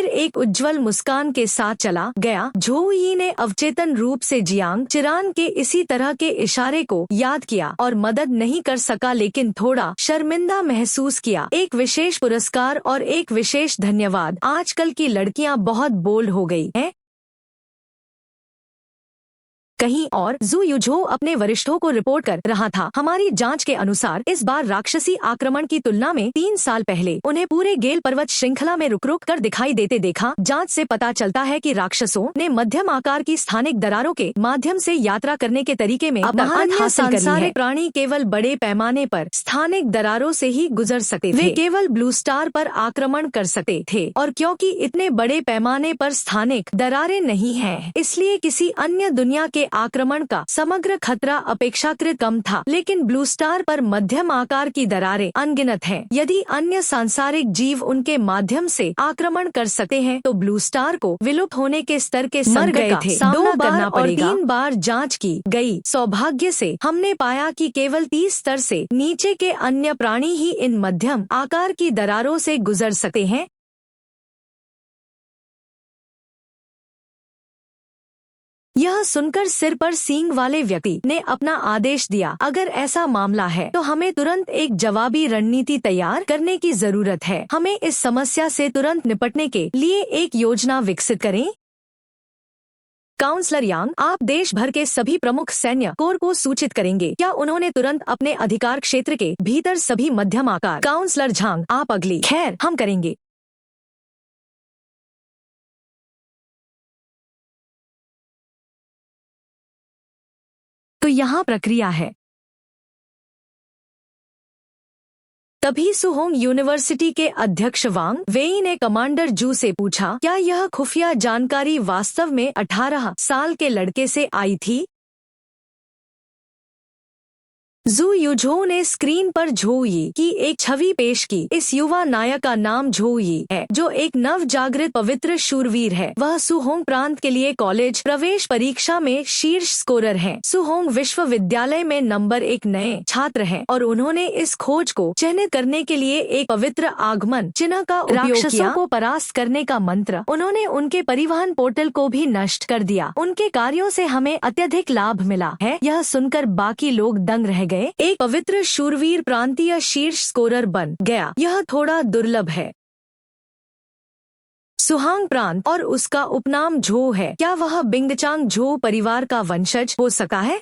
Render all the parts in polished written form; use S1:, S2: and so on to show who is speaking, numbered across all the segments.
S1: फिर एक उज्जवल मुस्कान के साथ चला गया। झोउ यी ने अवचेतन रूप से जियांग चिरान के इसी तरह के इशारे को याद किया और मदद नहीं कर सका, लेकिन थोड़ा शर्मिंदा महसूस किया। एक विशेष पुरस्कार और एक विशेष धन्यवाद। आजकल की लड़कियां बहुत बोल्ड हो गई हैं। कहीं और जू युझो अपने वरिष्ठों को रिपोर्ट कर रहा था। हमारी जांच के अनुसार इस बार राक्षसी आक्रमण की तुलना में 3 साल पहले उन्हें पूरे गेल पर्वत श्रृंखला में रुक रुक कर दिखाई देते देखा। जांच से पता चलता है कि राक्षसों ने मध्यम आकार की स्थानिक दरारों के माध्यम से यात्रा करने के तरीके में महारत हासिल कर ली है। प्राणी केवल बड़े पैमाने पर स्थानिक दरारों से ही गुजर सकते थे। वे केवल ब्लू स्टार पर आक्रमण कर सकते थे, और क्योंकि इतने बड़े पैमाने पर स्थानिक दरारें नहीं हैं, इसलिए किसी अन्य दुनिया के आक्रमण का समग्र खतरा अपेक्षाकृत कम था। लेकिन ब्लू स्टार पर मध्यम आकार की दरारें अनगिनत हैं। यदि अन्य सांसारिक जीव उनके माध्यम से आक्रमण कर सकते हैं, तो ब्लू स्टार को विलुप्त होने के स्तर के संकट का सामना करना पड़ेगा। 3 बार जांच की गई। सौभाग्य से हमने पाया कि केवल 30 स्तर से नीचे के अन्य प्राणी ही इन मध्यम आकार की दरारों से गुजर सकते हैं। यह सुनकर सिर पर सींग वाले व्यक्ति ने अपना आदेश दिया। अगर ऐसा मामला है तो हमें तुरंत एक जवाबी रणनीति तैयार करने की जरूरत है। हमें इस समस्या से तुरंत निपटने के लिए एक योजना विकसित करें। काउंसलर यांग, आप देश भर के सभी प्रमुख सैन्य कोर को सूचित करेंगे। क्या उन्होंने तुरंत अपने अधिकार क्षेत्र के भीतर सभी मध्यम आकार? काउंसलर झांग, आप अगली। खैर, हम करेंगे। तो यहाँ प्रक्रिया है। तभी सुहोंग यूनिवर्सिटी के अध्यक्ष वांग वेई ने कमांडर जू से पूछा, क्या यह खुफिया जानकारी वास्तव में 18 साल के लड़के से आई थी? जू युझो ने स्क्रीन पर झोउ यी की एक छवि पेश की। इस युवा नायक का नाम झोउ यी है, जो एक नव जागृत पवित्र शूरवीर है। वह सुहोंग प्रांत के लिए कॉलेज प्रवेश परीक्षा में शीर्ष स्कोरर हैं। सुहोंग विश्वविद्यालय में नंबर 1 नए छात्र हैं, और उन्होंने इस खोज को चिन्हित करने के लिए एक पवित्र आगमन चिन्ह का उपयोग किया। राक्षसों को परास्त करने का मंत्र। उन्होंने उनके परिवहन पोर्टल को भी नष्ट कर दिया। उनके कार्यों से हमें अत्यधिक लाभ मिला है। यह सुनकर बाकी लोग दंग रह गए। एक पवित्र शूरवीर प्रांतीय शीर्ष स्कोरर बन गया। यह थोड़ा दुर्लभ है। सुहांग प्रांत और उसका उपनाम झो है। क्या वह बिंगचांग झो परिवार का वंशज हो सकता है?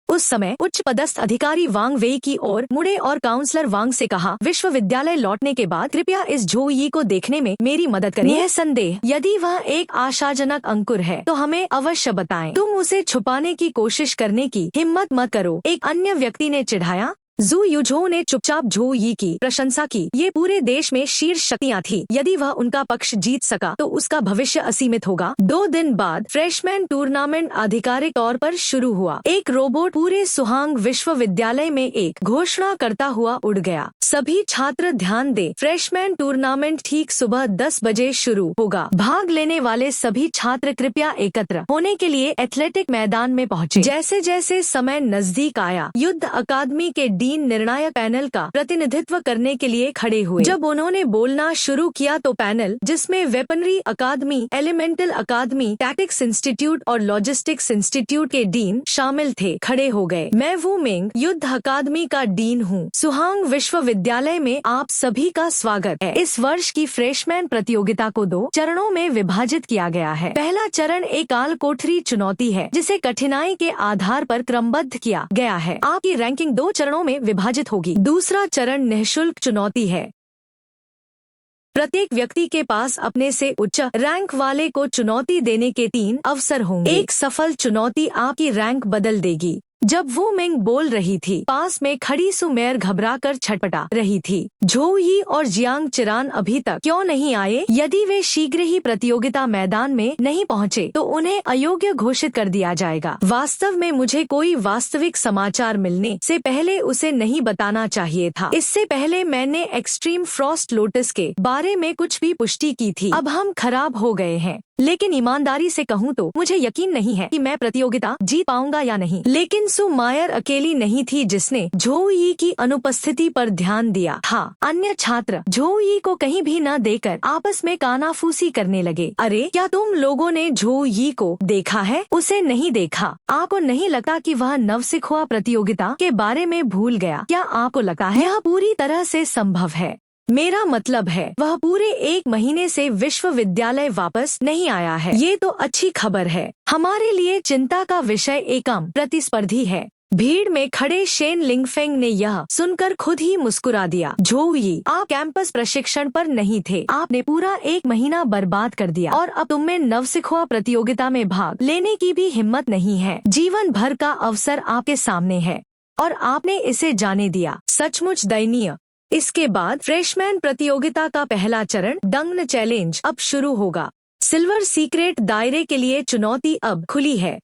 S1: उस समय उच्च पदस्थ अधिकारी वांग वेई की ओर मुड़े और काउंसलर वांग से कहा, विश्वविद्यालय लौटने के बाद कृपया इस झो यी को देखने में मेरी मदद करें। यह संदेह, यदि वह एक आशाजनक अंकुर है तो हमें अवश्य बताएं। तुम उसे छुपाने की कोशिश करने की हिम्मत मत करो, एक अन्य व्यक्ति ने चिढ़ाया। जू युझो ने चुपचाप झो यी की प्रशंसा की। ये पूरे देश में शीर्ष शक्तियां थी। यदि वह उनका पक्ष जीत सका तो उसका भविष्य असीमित होगा। 2 दिन बाद फ्रेशमैन टूर्नामेंट आधिकारिक तौर पर शुरू हुआ। एक रोबोट पूरे सुहांग विश्वविद्यालय में एक घोषणा करता हुआ उड़ गया। सभी छात्र ध्यान दें, फ्रेशमैन टूर्नामेंट ठीक सुबह 10 बजे शुरू होगा। भाग लेने वाले सभी छात्र कृपया एकत्र होने के लिए एथलेटिक मैदान में पहुँचे। जैसे जैसे समय नजदीक आया, युद्ध अकादमी के निर्णायक पैनल का प्रतिनिधित्व करने के लिए खड़े हुए। जब उन्होंने बोलना शुरू किया तो पैनल, जिसमें वेपनरी अकादमी, एलिमेंटल अकादमी, टैक्टिक्स इंस्टीट्यूट और लॉजिस्टिक्स इंस्टीट्यूट के डीन शामिल थे, खड़े हो गए। मैं वू मिंग, युद्ध अकादमी का डीन हूँ। सुहांग विश्वविद्यालय में आप सभी का स्वागत है। इस वर्ष की फ्रेशमैन प्रतियोगिता को 2 चरणों में विभाजित किया गया है। पहला चरण एक काल कोठरी चुनौती है, जिसे कठिनाई के आधार पर क्रमबद्ध किया गया है। आपकी रैंकिंग 2 चरणों में विभाजित होगी। दूसरा चरण निःशुल्क चुनौती है। प्रत्येक व्यक्ति के पास अपने से उच्च रैंक वाले को चुनौती देने के 3 अवसर होंगे। एक सफल चुनौती आपकी रैंक बदल देगी। जब वो मिंग बोल रही थी, पास में खड़ी सुमेर घबराकर छटपटा रही थी। झो यी और जियांग चिरान अभी तक क्यों नहीं आए? यदि वे शीघ्र ही प्रतियोगिता मैदान में नहीं पहुँचे तो उन्हें अयोग्य घोषित कर दिया जाएगा। वास्तव में मुझे कोई वास्तविक समाचार मिलने से पहले उसे नहीं बताना चाहिए था। इससे पहले मैंने एक्सट्रीम फ्रॉस्ट लोटस के बारे में कुछ भी पुष्टि की थी। अब हम खराब हो गए हैं। लेकिन ईमानदारी से कहूँ तो मुझे यकीन नहीं है कि मैं प्रतियोगिता जीत पाऊंगा या नहीं। लेकिन सु मायर अकेली नहीं थी जिसने झोउ यी की अनुपस्थिति पर ध्यान दिया था। अन्य छात्र झोउ यी को कहीं भी न देकर आपस में कानाफूसी करने लगे। अरे क्या तुम लोगों ने झोउ यी को देखा है? उसे नहीं देखा। आपको नहीं लगता कि वह नवसिखुआ प्रतियोगिता के बारे में भूल गया? क्या आपको लगता है यह पूरी तरह से संभव है? मेरा मतलब है वह पूरे 1 महीने से विश्वविद्यालय वापस नहीं आया है। ये तो अच्छी खबर है। हमारे लिए चिंता का विषय एकम प्रतिस्पर्धी है। भीड़ में खड़े शेन लिंगफेंग ने यह सुनकर खुद ही मुस्कुरा दिया। झोउ यी, आप कैंपस प्रशिक्षण पर नहीं थे। आपने पूरा 1 महीना बर्बाद कर दिया और अब तुम में नवसिखुआ प्रतियोगिता में भाग लेने की भी हिम्मत नहीं है। जीवन भर का अवसर आपके सामने है और आपने इसे जाने दिया। सचमुच दयनीय। इसके बाद फ्रेशमैन प्रतियोगिता का पहला चरण डंगन चैलेंज अब शुरू होगा। सिल्वर सीक्रेट दायरे के लिए चुनौती अब खुली है।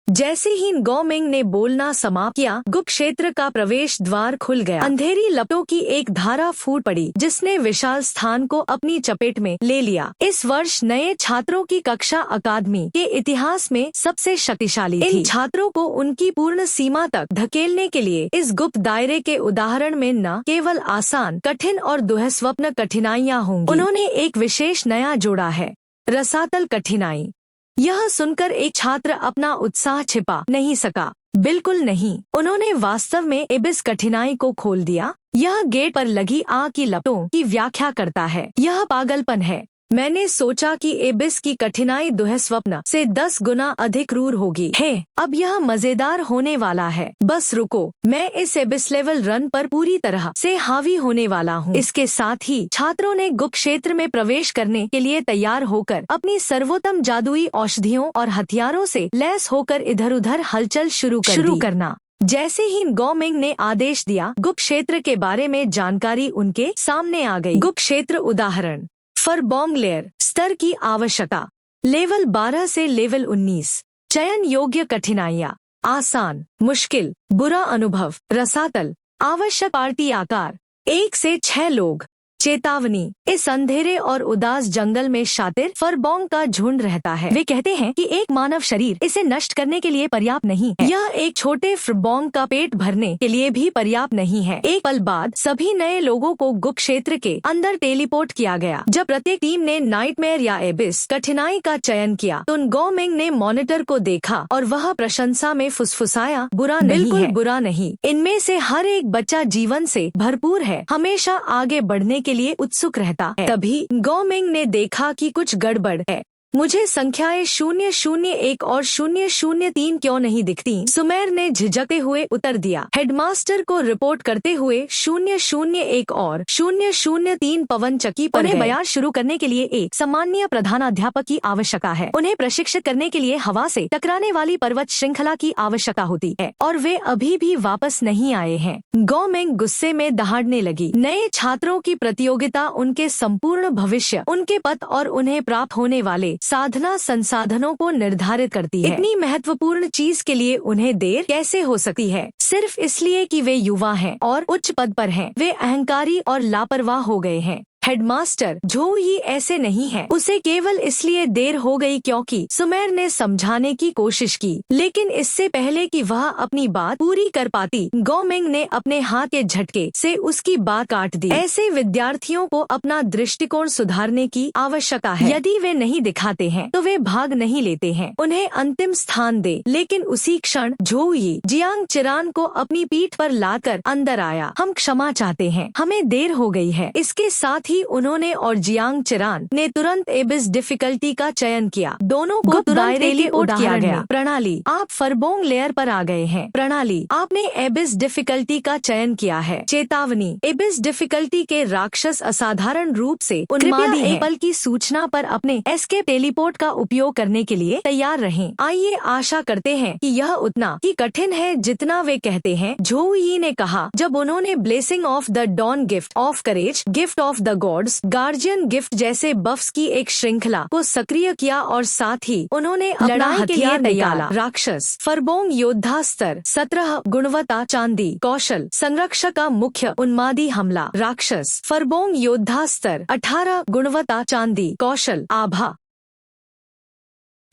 S1: जैसे ही गौमिंग ने बोलना समाप्त किया, गुप्त क्षेत्र का प्रवेश द्वार खुल गया। अंधेरी लपटों की एक धारा फूट पड़ी जिसने विशाल स्थान को अपनी चपेट में ले लिया। इस वर्ष नए छात्रों की कक्षा अकादमी के इतिहास में सबसे शक्तिशाली थी। इन छात्रों को उनकी पूर्ण सीमा तक धकेलने के लिए इस गुप्त दायरे के उदाहरण में न केवल आसान, कठिन और दुःस्वप्न कठिनाइयाँ होंगी। उन्होंने एक विशेष नया जोड़ा है, रसातल कठिनाई। यह सुनकर एक छात्र अपना उत्साह छिपा नहीं सका। बिल्कुल नहीं। उन्होंने वास्तव में एबिस कठिनाई को खोल दिया। यह गेट पर लगी आग की लपटों की व्याख्या करता है। यह पागलपन है। मैंने सोचा कि एबिस की कठिनाई दुःस्वप्न से 10 गुना अधिक क्रूर होगी। है, अब यह मजेदार होने वाला है। बस रुको, मैं इस एबिस लेवल रन पर पूरी तरह से हावी होने वाला हूँ। इसके साथ ही छात्रों ने गुप्त क्षेत्र में प्रवेश करने के लिए तैयार होकर अपनी सर्वोत्तम जादुई औषधियों और हथियारों से लैस होकर इधर उधर हलचल शुरू करना। जैसे ही गौमिंग ने आदेश दिया, गुप्त क्षेत्र के बारे में जानकारी उनके सामने आ गई। गुप्त क्षेत्र उदाहरण, फरबोंग लेयर, स्तर की आवश्यकता, लेवल 12 से लेवल 19, चयन योग्य कठिनाइयाँ, आसान, मुश्किल, बुरा अनुभव, रसातल, आवश्यक पार्टी आकार, 1 से 6 लोग। चेतावनी, इस अंधेरे और उदास जंगल में शातिर फरबोंग का झुंड रहता है। वे कहते हैं कि एक मानव शरीर इसे नष्ट करने के लिए पर्याप्त नहीं है। यह एक छोटे फरबोंग का पेट भरने के लिए भी पर्याप्त नहीं है। एक पल बाद सभी नए लोगों को गुप्त क्षेत्र के अंदर टेलीपोर्ट किया गया। जब प्रत्येक टीम ने नाइटमेयर या एबिस कठिनाई का चयन किया तो गौमिंग ने मॉनिटर को देखा और वह प्रशंसा में फुसफुसाया, बुरा नहीं है, बिल्कुल बुरा नहीं। इनमें से हर एक बच्चा जीवन से भरपूर है, हमेशा आगे बढ़ने के लिए उत्सुक रहता है। तभी गौमिंग ने देखा कि कुछ गड़बड़ है। मुझे संख्याएं 001 और 003 क्यों नहीं दिखती? सुमेर ने झिझकते हुए उत्तर दिया। हेडमास्टर को रिपोर्ट करते हुए 001 और 003 पवन चक्की पर उन्हें बयान शुरू करने के लिए एक सामान्य प्रधानाध्यापक की आवश्यकता है। उन्हें प्रशिक्षित करने के लिए हवा से टकराने वाली पर्वत श्रृंखला की आवश्यकता होती है और वे अभी भी वापस नहीं आए हैं। गौमिंग गुस्से में दहाड़ने लगी। नए छात्रों की प्रतियोगिता उनके संपूर्ण भविष्य, उनके पद और उन्हें प्राप्त होने वाले साधना संसाधनों को निर्धारित करती है। इतनी महत्वपूर्ण चीज के लिए उन्हें देर कैसे हो सकती है? सिर्फ इसलिए कि वे युवा हैं और उच्च पद पर हैं। वे अहंकारी और लापरवाह हो गए हैं। हेडमास्टर, झोउ यी ऐसे नहीं है। उसे केवल इसलिए देर हो गई क्योंकि सुमेर ने समझाने की कोशिश की, लेकिन इससे पहले कि वह अपनी बात पूरी कर पाती, गौमिंग ने अपने हाथ के झटके से उसकी बात काट दी। ऐसे विद्यार्थियों को अपना दृष्टिकोण सुधारने की आवश्यकता है। यदि वे नहीं दिखाते हैं तो वे भाग नहीं लेते हैं। उन्हें अंतिम स्थान दे। लेकिन उसी क्षण झोउ यी जियांग चिरान को अपनी पीठ पर लाकर अंदर आया। हम क्षमा चाहते हैं, हमें देर हो गई है। इसके साथ उन्होंने और जियांग चिरान ने तुरंत एबिस डिफिकल्टी का चयन किया। दोनों को तुरंत टेलीपोर्ट किया गया। प्रणाली, आप फरबोंग लेयर पर आ गए हैं। प्रणाली, आपने एबिस डिफिकल्टी का चयन किया है। चेतावनी, एबिस डिफिकल्टी के राक्षस असाधारण रूप से उन्मादी हैं। पल की सूचना पर अपने एस्केप टेलीपोर्ट का उपयोग करने के लिए तैयार रहें। आइए आशा करते हैं कि यह उतना ही कठिन है जितना वे कहते हैं, झोउ यी ने कहा जब उन्होंने blessing of the dawn, gift of courage, gift of the gods, guardian gift जैसे बफ्स की एक श्रृंखला को सक्रिय किया और साथ ही उन्होंने लड़ाई के लिए निकाला। राक्षस फरबोंग योद्धा स्तर 17, गुणवत्ता चांदी, कौशल संरक्षक का मुख्य उन्मादी हमला। राक्षस फरबोंग योद्धा स्तर 18, गुणवत्ता चांदी, कौशल आभा।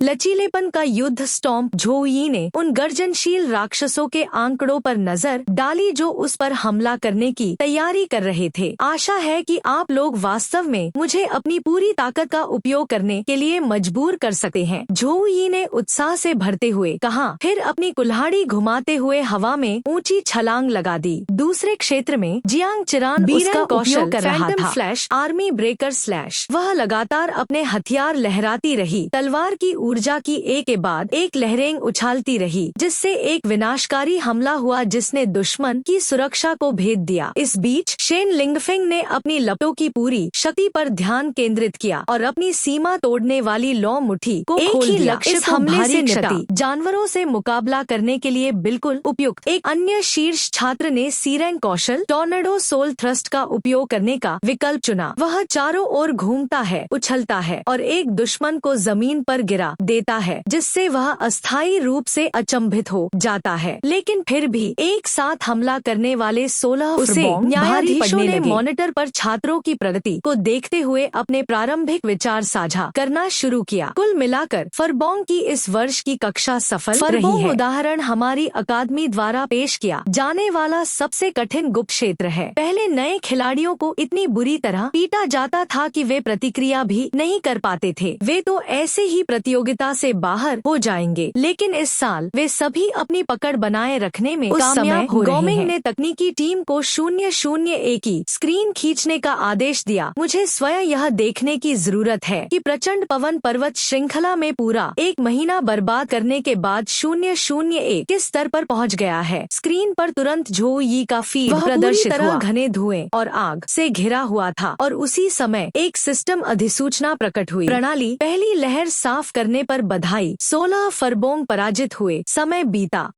S1: लचीलेपन का युद्ध स्टॉम्प। झोउ यी ने उन गर्जनशील राक्षसों के आंकड़ों पर नजर डाली जो उस पर हमला करने की तैयारी कर रहे थे। आशा है कि आप लोग वास्तव में मुझे अपनी पूरी ताकत का उपयोग करने के लिए मजबूर कर सकते हैं, झोउ यी ने उत्साह से भरते हुए कहा, फिर अपनी कुल्हाड़ी घुमाते हुए हवा में ऊंची छलांग लगा दी। दूसरे क्षेत्र में जियांग चिरान उसका कौशल कर रहा था। Flash army breaker slash. वह लगातार अपने हथियार लहराती रही, तलवार की ऊर्जा की एक के बाद एक लहरें उछालती रही, जिससे एक विनाशकारी हमला हुआ जिसने दुश्मन की सुरक्षा को भेद दिया। इस बीच शेन लिंगफेंग ने अपनी लपटों की पूरी शक्ति पर ध्यान केंद्रित किया और अपनी सीमा तोड़ने वाली लौ मुट्ठी को खोल दिया। लक्ष्य इस हमले से निपटा जानवरों से मुकाबला करने के लिए बिल्कुल उपयुक्त। एक अन्य शीर्ष छात्र ने सीरैंग कौशल टॉर्नेडो सोल थ्रस्ट का उपयोग करने का विकल्प चुना। वह चारों ओर घूमता है, उछलता है और एक दुश्मन को जमीन पर गिरा देता है, जिससे वह अस्थायी रूप से अचंभित हो जाता है। लेकिन फिर भी एक साथ हमला करने वाले 16 न्यायाधीशों ने मॉनिटर पर छात्रों की प्रगति को देखते हुए अपने प्रारंभिक विचार साझा करना शुरू किया। कुल मिलाकर फरबोंग की इस वर्ष की कक्षा सफल रही है। उदाहरण हमारी अकादमी द्वारा पेश किया जाने वाला सबसे कठिन गुप्त क्षेत्र है। पहले नए खिलाड़ियों को इतनी बुरी तरह पीटा जाता था कि वे प्रतिक्रिया भी नहीं कर पाते थे। वे तो ऐसे ही प्रतियोगिता से बाहर हो जाएंगे। लेकिन इस साल वे सभी अपनी पकड़ बनाए रखने में कामयाब हो रहे हैं। गोमिंग ने तकनीकी टीम को 001 की स्क्रीन खींचने का आदेश दिया। मुझे स्वयं यह देखने की जरूरत है कि प्रचंड पवन पर्वत श्रृंखला में पूरा एक महीना बर्बाद करने के बाद 001 किस स्तर पर पहुंच गया है। स्क्रीन पर तुरंत झोउ यी का फीड प्रदर्शित हुआ। घने धुएं और आग से घिरा हुआ था और उसी समय एक सिस्टम अधिसूचना प्रकट हुई। प्रणाली पहली लहर साफ करने पर बधाई। 16 फरबोंग पराजित हुए। समय बीता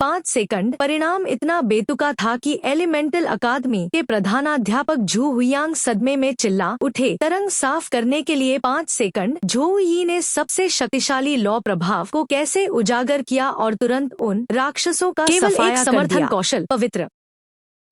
S1: 5 सेकंड। परिणाम इतना बेतुका था कि एलिमेंटल अकादमी के प्रधानाध्यापक झू हुयांग सदमे में चिल्ला उठे। तरंग साफ करने के लिए 5 सेकंड। झोउ यी ने सबसे शक्तिशाली लौ प्रभाव को कैसे उजागर किया और तुरंत उन राक्षसों का केवल एक समर्थन कौशल पवित्र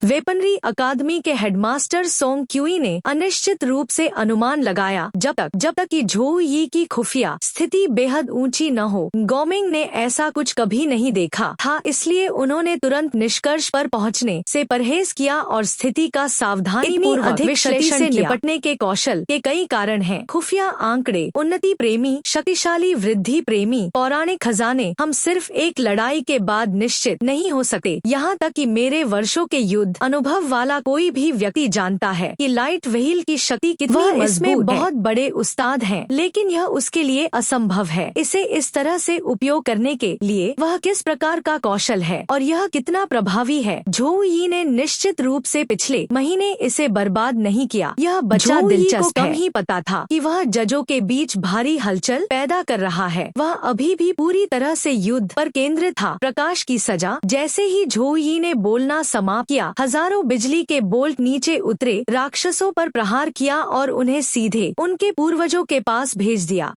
S1: वेपनरी अकादमी के हेडमास्टर सोंग क्यूई ने अनिश्चित रूप से अनुमान लगाया जब तक कि झोउ यी की खुफिया स्थिति बेहद ऊंची न हो। गोमिंग ने ऐसा कुछ कभी नहीं देखा था, इसलिए उन्होंने तुरंत निष्कर्ष पर पहुंचने से परहेज किया और स्थिति का सावधानीपूर्वक विश्लेषण से निपटने के कौशल के कई कारण हैं। खुफिया आंकड़े, उन्नति प्रेमी, शक्तिशाली वृद्धि प्रेमी, पौराणिक खजाने। हम सिर्फ एक लड़ाई के बाद निश्चित नहीं हो सकते। यहाँ तक कि मेरे वर्षों के युद्ध अनुभव वाला कोई भी व्यक्ति जानता है कि लाइट व्हील की शक्ति कितनी मजबूत है। इसमें बहुत बड़े उस्ताद हैं, लेकिन यह उसके लिए असंभव है। इसे इस तरह से उपयोग करने के लिए वह किस प्रकार का कौशल है और यह कितना प्रभावी है। झोउ यी ने निश्चित रूप से पिछले महीने इसे बर्बाद नहीं किया। यह बच्चा दिलचस्प है। कम ही पता था कि वह जजों के बीच भारी हलचल पैदा कर रहा है। वह अभी भी पूरी तरह से युद्ध पर केंद्रित था। प्रकाश की सजा। जैसे ही झोउ यी ने बोलना समाप्त किया, हजारों बिजली के बोल्ट नीचे उतरे, राक्षसों पर प्रहार किया और उन्हें सीधे उनके पूर्वजों के पास भेज दिया।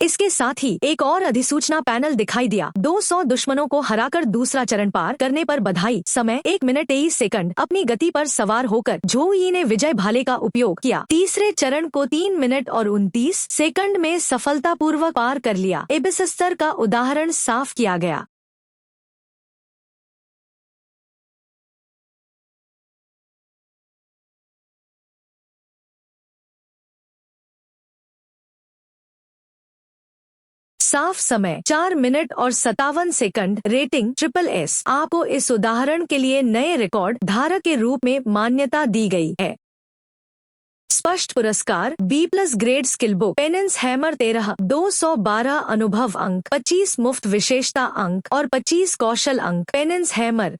S1: इसके साथ ही एक और अधिसूचना पैनल दिखाई दिया। 200 दुश्मनों को हराकर दूसरा चरण पार करने पर बधाई। समय 1 मिनट 23 सेकंड। अपनी गति पर सवार होकर झोउ यी ने विजय भाले का उपयोग किया। तीसरे चरण को 3 मिनट और 29 सेकंड में सफलतापूर्वक पार कर लिया। एबिस स्तर का उदाहरण साफ किया गया। साफ समय 4 मिनट और 57 सेकंड। Rating SSS। आपको इस उदाहरण के लिए नए रिकॉर्ड धारक के रूप में मान्यता दी गई है। स्पष्ट पुरस्कार B+ grade skill book, penance hammer 13, 212 अनुभव अंक, 25 मुफ्त विशेषता अंक और 25 कौशल अंक। पेनेंस हैमर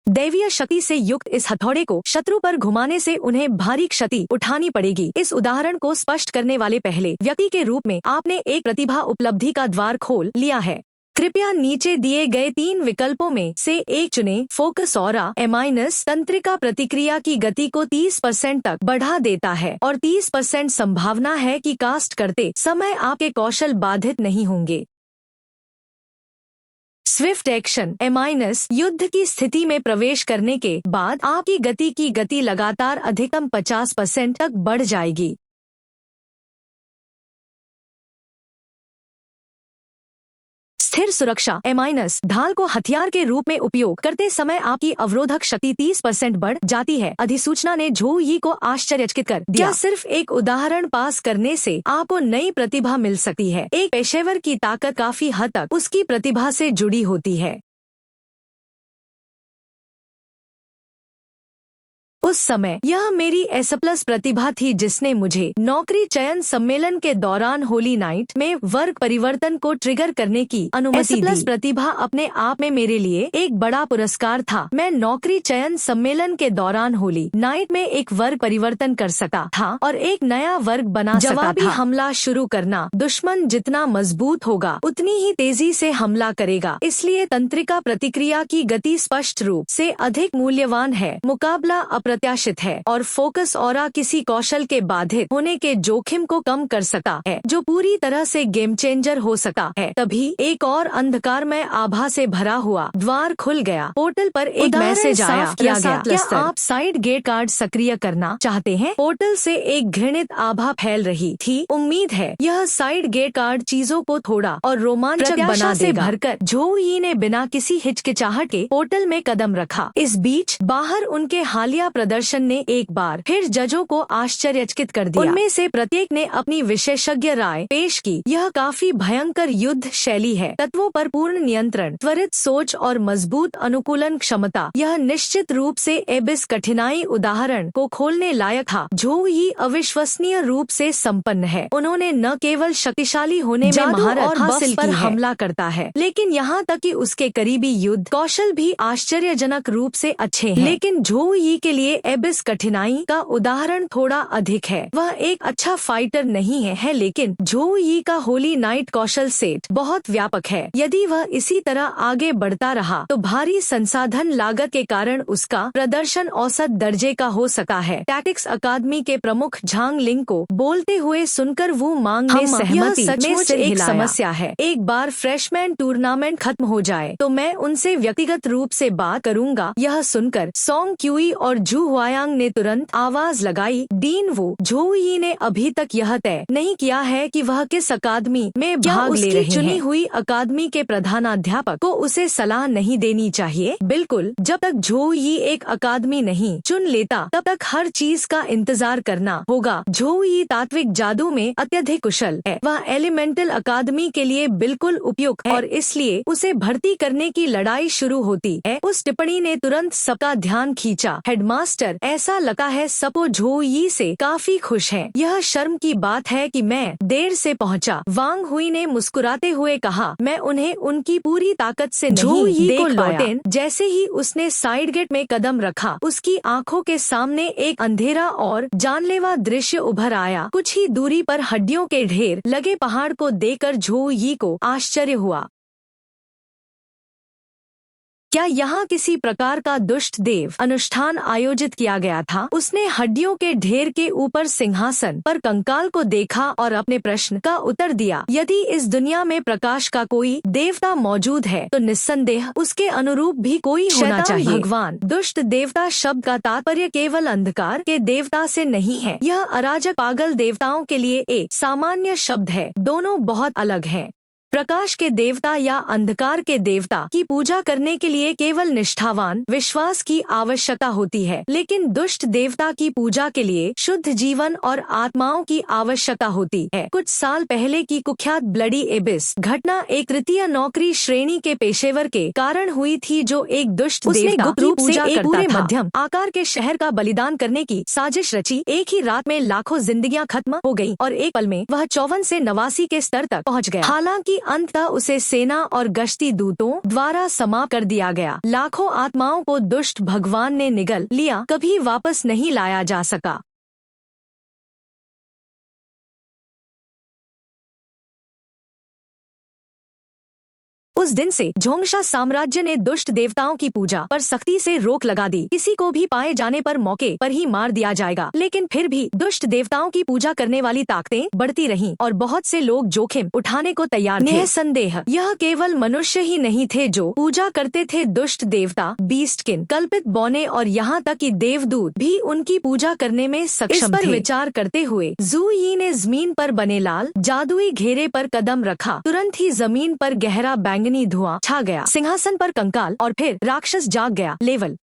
S1: दैवीय शक्ति से युक्त इस हथौड़े को शत्रु पर घुमाने से उन्हें भारी क्षति उठानी पड़ेगी। इस उदाहरण को स्पष्ट करने वाले पहले व्यक्ति के रूप में आपने एक प्रतिभा उपलब्धि का द्वार खोल लिया है। कृपया नीचे दिए गए 3 विकल्पों में से एक चुनें। फोकस ऑरा एमाइनस तंत्रिका प्रतिक्रिया की गति को 30% तक बढ़ा देता है और 30% संभावना है कि कास्ट करते समय आपके कौशल बाधित नहीं होंगे। स्विफ्ट एक्शन एमाइनस युद्ध की स्थिति में प्रवेश करने के बाद आपकी गति लगातार अधिकतम 50% तक बढ़ जाएगी। स्थिर सुरक्षा एमाइनस ढाल को हथियार के रूप में उपयोग करते समय आपकी अवरोधक शक्ति 30% बढ़ जाती है। अधिसूचना ने झोउ यी को आश्चर्यचकित कर दिया। सिर्फ एक उदाहरण पास करने से आपको नई प्रतिभा मिल सकती है। एक पेशेवर की ताकत काफी हद तक उसकी प्रतिभा से जुड़ी होती है। उस समय यह मेरी एस+ प्रतिभा थी जिसने मुझे नौकरी चयन सम्मेलन के दौरान होली नाइट में वर्ग परिवर्तन को ट्रिगर करने की अनुमति दी। एस+ प्रतिभा अपने आप में मेरे लिए एक बड़ा पुरस्कार था। मैं नौकरी चयन सम्मेलन के दौरान होली नाइट में एक वर्ग परिवर्तन कर सकता था और एक नया वर्ग बना सकता था। जवाबी हमला शुरू करना। दुश्मन जितना मजबूत होगा उतनी ही तेजी से हमला करेगा, इसलिए तंत्रिका प्रतिक्रिया की गति स्पष्ट रूप से अधिक मूल्यवान है। मुकाबला अप्रत्याशित है और फोकस ऑरा किसी कौशल के बाधित होने के जोखिम को कम कर सकता है, जो पूरी तरह से गेम चेंजर हो सकता है। तभी एक और अंधकारमय आभा से भरा हुआ द्वार खुल गया। पोर्टल पर एक मैसेज आया, क्या आप साइड गेट कार्ड सक्रिय करना चाहते हैं? पोर्टल से एक घृणित आभा फैल रही थी। उम्मीद है यह साइड गेट कार्ड चीजों को थोड़ा और रोमांचक बना देगा। भरकर झोउ यी ने बिना किसी हिचकिचाहट के पोर्टल में कदम रखा। इस बीच बाहर उनके हालिया प्रदर्शन ने एक बार फिर जजों को आश्चर्यचकित कर दिया। उनमें से प्रत्येक ने अपनी विशेषज्ञ राय पेश की। यह काफी भयंकर युद्ध शैली है। तत्वों पर पूर्ण नियंत्रण, त्वरित सोच और मजबूत अनुकूलन क्षमता। यह निश्चित रूप से एबिस कठिनाई उदाहरण को खोलने लायक था। झोउ यी अविश्वसनीय रूप से संपन्न है। उन्होंने न केवल शक्तिशाली होने में महारत हासिल की है, हमला करता है, लेकिन यहाँ तक कि उसके करीबी युद्ध कौशल भी आश्चर्यजनक रूप से अच्छे हैं। लेकिन झोउ यी के लिए एबिस कठिनाई का उदाहरण थोड़ा अधिक है। वह एक अच्छा फाइटर नहीं है, लेकिन झोउ यी का होली नाइट कौशल सेट बहुत व्यापक है। यदि वह इसी तरह आगे बढ़ता रहा तो भारी संसाधन लागत के कारण उसका प्रदर्शन औसत दर्जे का हो सकता है। टैक्टिक्स अकादमी के प्रमुख झांग लिंग को बोलते हुए सुनकर वू मांग ने सहमति सचमुच एक समस्या है। एक बार फ्रेशमैन टूर्नामेंट खत्म हो जाए तो मैं उनसे व्यक्तिगत रूप से बात करूंगा। यह सुनकर सोंग क्यूई और जू हुआयांग ने तुरंत आवाज लगाई, डीन वू। झोउ यी ने अभी तक यह तय नहीं किया है कि वह किस अकादमी में भाग ले रहे हैं। चुनी हुई अकादमी के प्रधानाध्यापक को उसे सलाह नहीं देनी चाहिए। बिल्कुल, जब तक झोउ यी एक अकादमी नहीं चुन लेता तब तक हर चीज का इंतजार करना होगा। झोउ यी तात्विक जादू में अत्यधिक कुशल है। वह एलिमेंटल अकादमी के लिए बिल्कुल उपयुक्त है और इसलिए उसे भर्ती करने की लड़ाई शुरू होती है। उस टिप्पणी ने तुरंत सबका ध्यान खींचा। हेडमास्टर, ऐसा लगता है सबो झोउ यी से काफी खुश हैं। यह शर्म की बात है कि मैं देर से पहुंचा। वांग हुई ने मुस्कुराते हुए कहा, मैं उन्हें उनकी पूरी ताकत से नहीं देख पाया। जैसे ही उसने साइड गेट में कदम रखा, उसकी आंखों के सामने एक अंधेरा और जानलेवा दृश्य उभर आया। कुछ ही दूरी पर हड्डियों के ढेर लगे पहाड़ को देखकर झोउ यी को आश्चर्य हुआ। क्या यहाँ किसी प्रकार का दुष्ट देव अनुष्ठान आयोजित किया गया था? उसने हड्डियों के ढेर के ऊपर सिंहासन पर कंकाल को देखा और अपने प्रश्न का उत्तर दिया। यदि इस दुनिया में प्रकाश का कोई देवता मौजूद है तो निस्संदेह उसके अनुरूप भी कोई होना चाहिए। भगवान। दुष्ट देवता शब्द का तात्पर्य केवल अंधकार के देवता से नहीं है। यह अराजक पागल देवताओं के लिए एक सामान्य शब्द है। दोनों बहुत अलग हैं। प्रकाश के देवता या अंधकार के देवता की पूजा करने के लिए केवल निष्ठावान विश्वास की आवश्यकता होती है, लेकिन दुष्ट देवता की पूजा के लिए शुद्ध जीवन और आत्माओं की आवश्यकता होती है। कुछ साल पहले की कुख्यात ब्लडी एबिस घटना एक तृतीय नौकरी श्रेणी के पेशेवर के कारण हुई थी, जो एक दुष्ट देवता गुप्त रूप से एक पूरे मध्यम आकार के शहर का बलिदान करने की साजिश रची। एक ही रात में लाखों जिंदगियां खत्म हो गयी और एक पल में वह 54 से 89 के स्तर तक पहुंच गया। हालांकि अंततः उसे सेना और गश्ती दूतों द्वारा समाप्त कर दिया गया। लाखों आत्माओं को दुष्ट भगवान ने निगल लिया, कभी वापस नहीं लाया जा सका। उस दिन से झोंगशा साम्राज्य ने दुष्ट देवताओं की पूजा पर सख्ती से रोक लगा दी। किसी को भी पाए जाने पर मौके पर ही मार दिया जाएगा। लेकिन फिर भी दुष्ट देवताओं की पूजा करने वाली ताकतें बढ़ती रहीं और बहुत से लोग जोखिम उठाने को तैयार थे। निसंदेह यह केवल मनुष्य ही नहीं थे जो पूजा करते थे। दुष्ट देवता, बीस्टकिन, कल्पित बौने और यहाँ तक कि देवदूत भी उनकी पूजा करने में सक्षम थे। इस पर विचार करते हुए जू यी ने जमीन पर बने लाल जादुई घेरे पर कदम रखा। तुरंत ही जमीन पर गहरा बैंगनी धुआं छा गया। सिंहासन पर कंकाल और फिर राक्षस जाग गया। लेवल